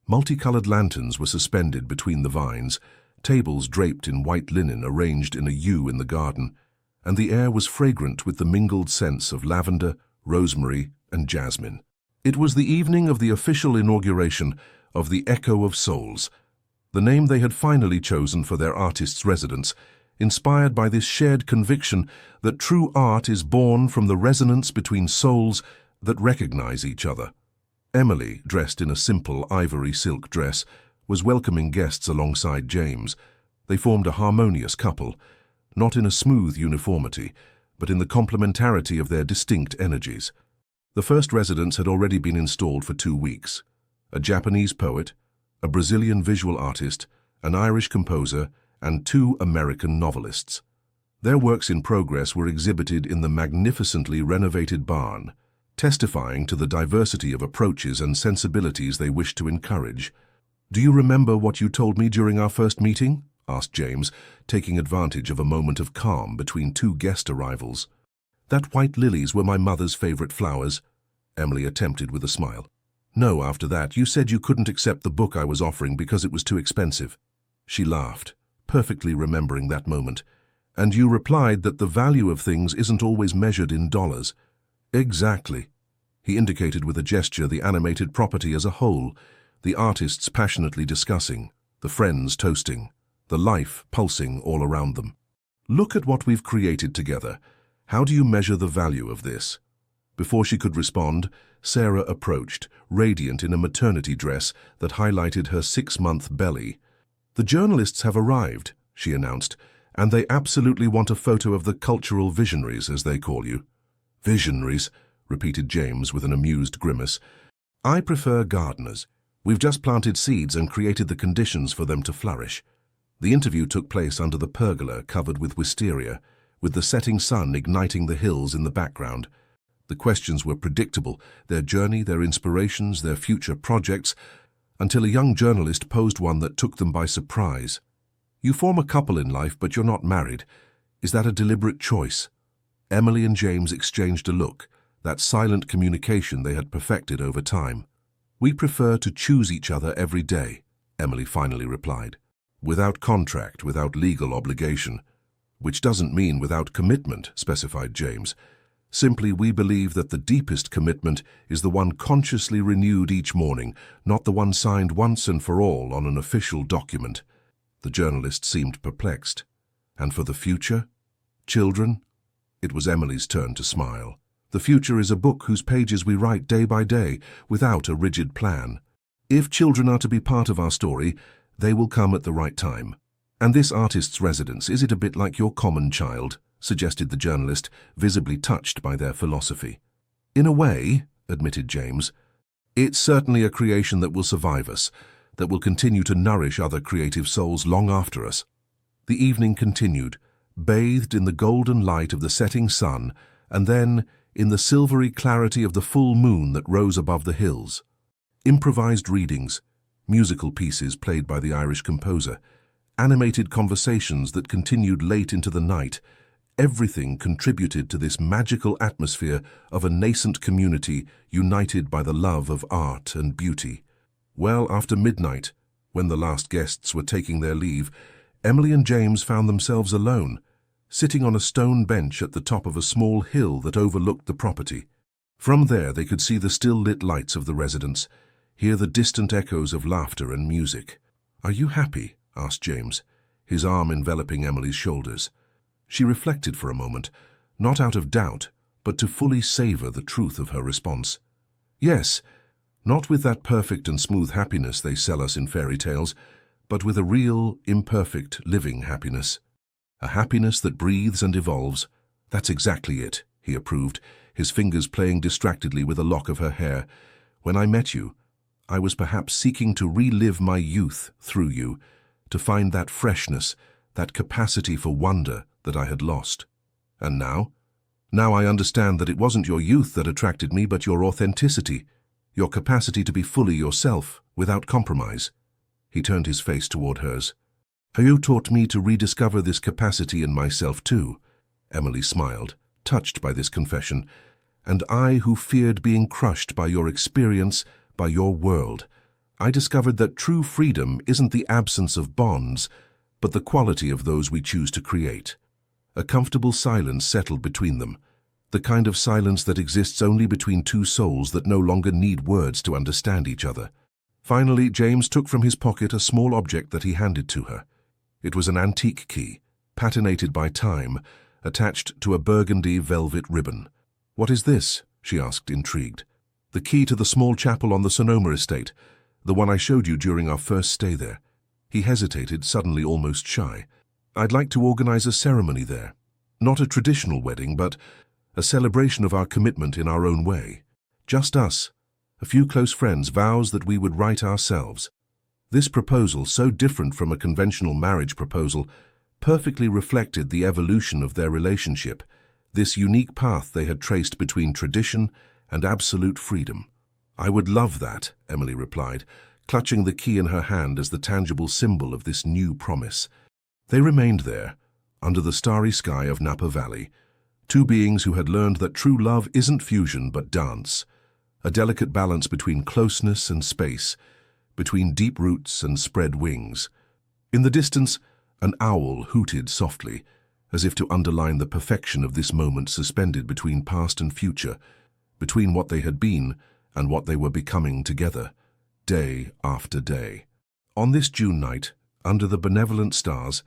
Multicolored lanterns were suspended between the vines, tables draped in white linen arranged in a U in the garden, and the air was fragrant with the mingled scents of lavender, rosemary, and jasmine. It was the evening of the official inauguration of the Echo of Souls, the name they had finally chosen for their artist's residence, inspired by this shared conviction that true art is born from the resonance between souls that recognize each other. Emily, dressed in a simple ivory silk dress, was welcoming guests alongside James. They formed a harmonious couple, not in a smooth uniformity, but in the complementarity of their distinct energies. The first residents had already been installed for 2 weeks. A Japanese poet, a Brazilian visual artist, an Irish composer, and 2 American novelists. Their works in progress were exhibited in the magnificently renovated barn, testifying to the diversity of approaches and sensibilities they wished to encourage. "Do you remember what you told me during our first meeting?" asked James, taking advantage of a moment of calm between 2 guest arrivals. "That white lilies were my mother's favorite flowers," Emily attempted with a smile. "No, after that, you said you couldn't accept the book I was offering because it was too expensive." She laughed, perfectly remembering that moment. "And you replied that the value of things isn't always measured in dollars." "Exactly." He indicated with a gesture the animated property as a whole, the artists passionately discussing, the friends toasting, the life pulsing all around them. "Look at what we've created together. How do you measure the value of this?" Before she could respond, Sarah approached, radiant in a maternity dress that highlighted her 6-month belly. "The journalists have arrived," she announced, "and they absolutely want a photo of the cultural visionaries, as they call you." "Visionaries," repeated James with an amused grimace. "I prefer gardeners. We've just planted seeds and created the conditions for them to flourish." The interview took place under the pergola covered with wisteria, with the setting sun igniting the hills in the background. The questions were predictable, their journey, their inspirations, their future projects, until a young journalist posed one that took them by surprise. "You form a couple in life, but you're not married. Is that a deliberate choice?" Emily and James exchanged a look, that silent communication they had perfected over time. "We prefer to choose each other every day," Emily finally replied. "Without contract, without legal obligation." "Which doesn't mean without commitment," specified James. "Simply, we believe that the deepest commitment is the one consciously renewed each morning, not the one signed once and for all on an official document." The journalist seemed perplexed. "And for the future? Children?" It was Emily's turn to smile. "The future is a book whose pages we write day by day, without a rigid plan. If children are to be part of our story, they will come at the right time. And this artist's residence, is it a bit like your common child?" suggested the journalist, visibly touched by their philosophy. "In a way," admitted James. "It's certainly a creation that will survive us, that will continue to nourish other creative souls long after us." The evening continued, bathed in the golden light of the setting sun, and then in the silvery clarity of the full moon that rose above the hills. Improvised readings, musical pieces played by the Irish composer, animated conversations that continued late into the night, everything contributed to this magical atmosphere of a nascent community united by the love of art and beauty. Well, after midnight, when the last guests were taking their leave, Emily and James found themselves alone, sitting on a stone bench at the top of a small hill that overlooked the property. From there they could see the still-lit lights of the residence, hear the distant echoes of laughter and music. "Are you happy?" asked James, his arm enveloping Emily's shoulders. She reflected for a moment, not out of doubt, but to fully savor the truth of her response. "Yes, not with that perfect and smooth happiness they sell us in fairy tales, but with a real, imperfect, living happiness. A happiness that breathes and evolves. That's exactly it," he approved, his fingers playing distractedly with a lock of her hair. "When I met you, I was perhaps seeking to relive my youth through you, to find that freshness, that capacity for wonder that I had lost. And now? Now I understand that it wasn't your youth that attracted me, but your authenticity. your capacity to be fully yourself without compromise. He turned his face toward hers. You taught me to rediscover this capacity in myself too. Emily smiled, touched by this confession. And I, who feared being crushed by your experience, by your world, I discovered that true freedom isn't the absence of bonds, but the quality of those we choose to create. A comfortable silence settled between them, the kind of silence that exists only between two souls that no longer need words to understand each other. Finally, James took from his pocket a small object that he handed to her. It was an antique key, patinated by time, attached to a burgundy velvet ribbon. "What is this?" she asked, intrigued. "The key to the small chapel on the Sonoma estate, the one I showed you during our first stay there." He hesitated, suddenly almost shy. "I'd like to organize a ceremony there. Not a traditional wedding, but a celebration of our commitment in our own way. Just us, a few close friends, vows that we would write ourselves." This proposal, so different from a conventional marriage proposal, perfectly reflected the evolution of their relationship, this unique path they had traced between tradition and absolute freedom. "I would love that," Emily replied, clutching the key in her hand as the tangible symbol of this new promise. They remained there, under the starry sky of Napa Valley, two beings who had learned that true love isn't fusion but dance, a delicate balance between closeness and space, between deep roots and spread wings. In the distance, an owl hooted softly, as if to underline the perfection of this moment suspended between past and future, between what they had been and what they were becoming together, day after day. On this June night, under the benevolent stars,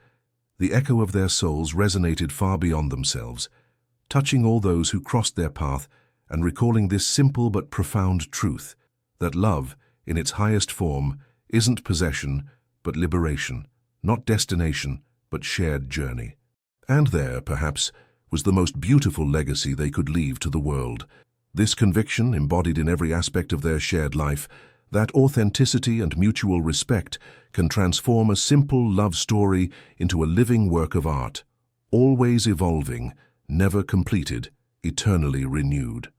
the echo of their souls resonated far beyond themselves, touching all those who crossed their path and recalling this simple but profound truth, that love, in its highest form, isn't possession but liberation, not destination but shared journey. And there, perhaps, was the most beautiful legacy they could leave to the world. This conviction, embodied in every aspect of their shared life, that authenticity and mutual respect can transform a simple love story into a living work of art, always evolving, never completed, eternally renewed.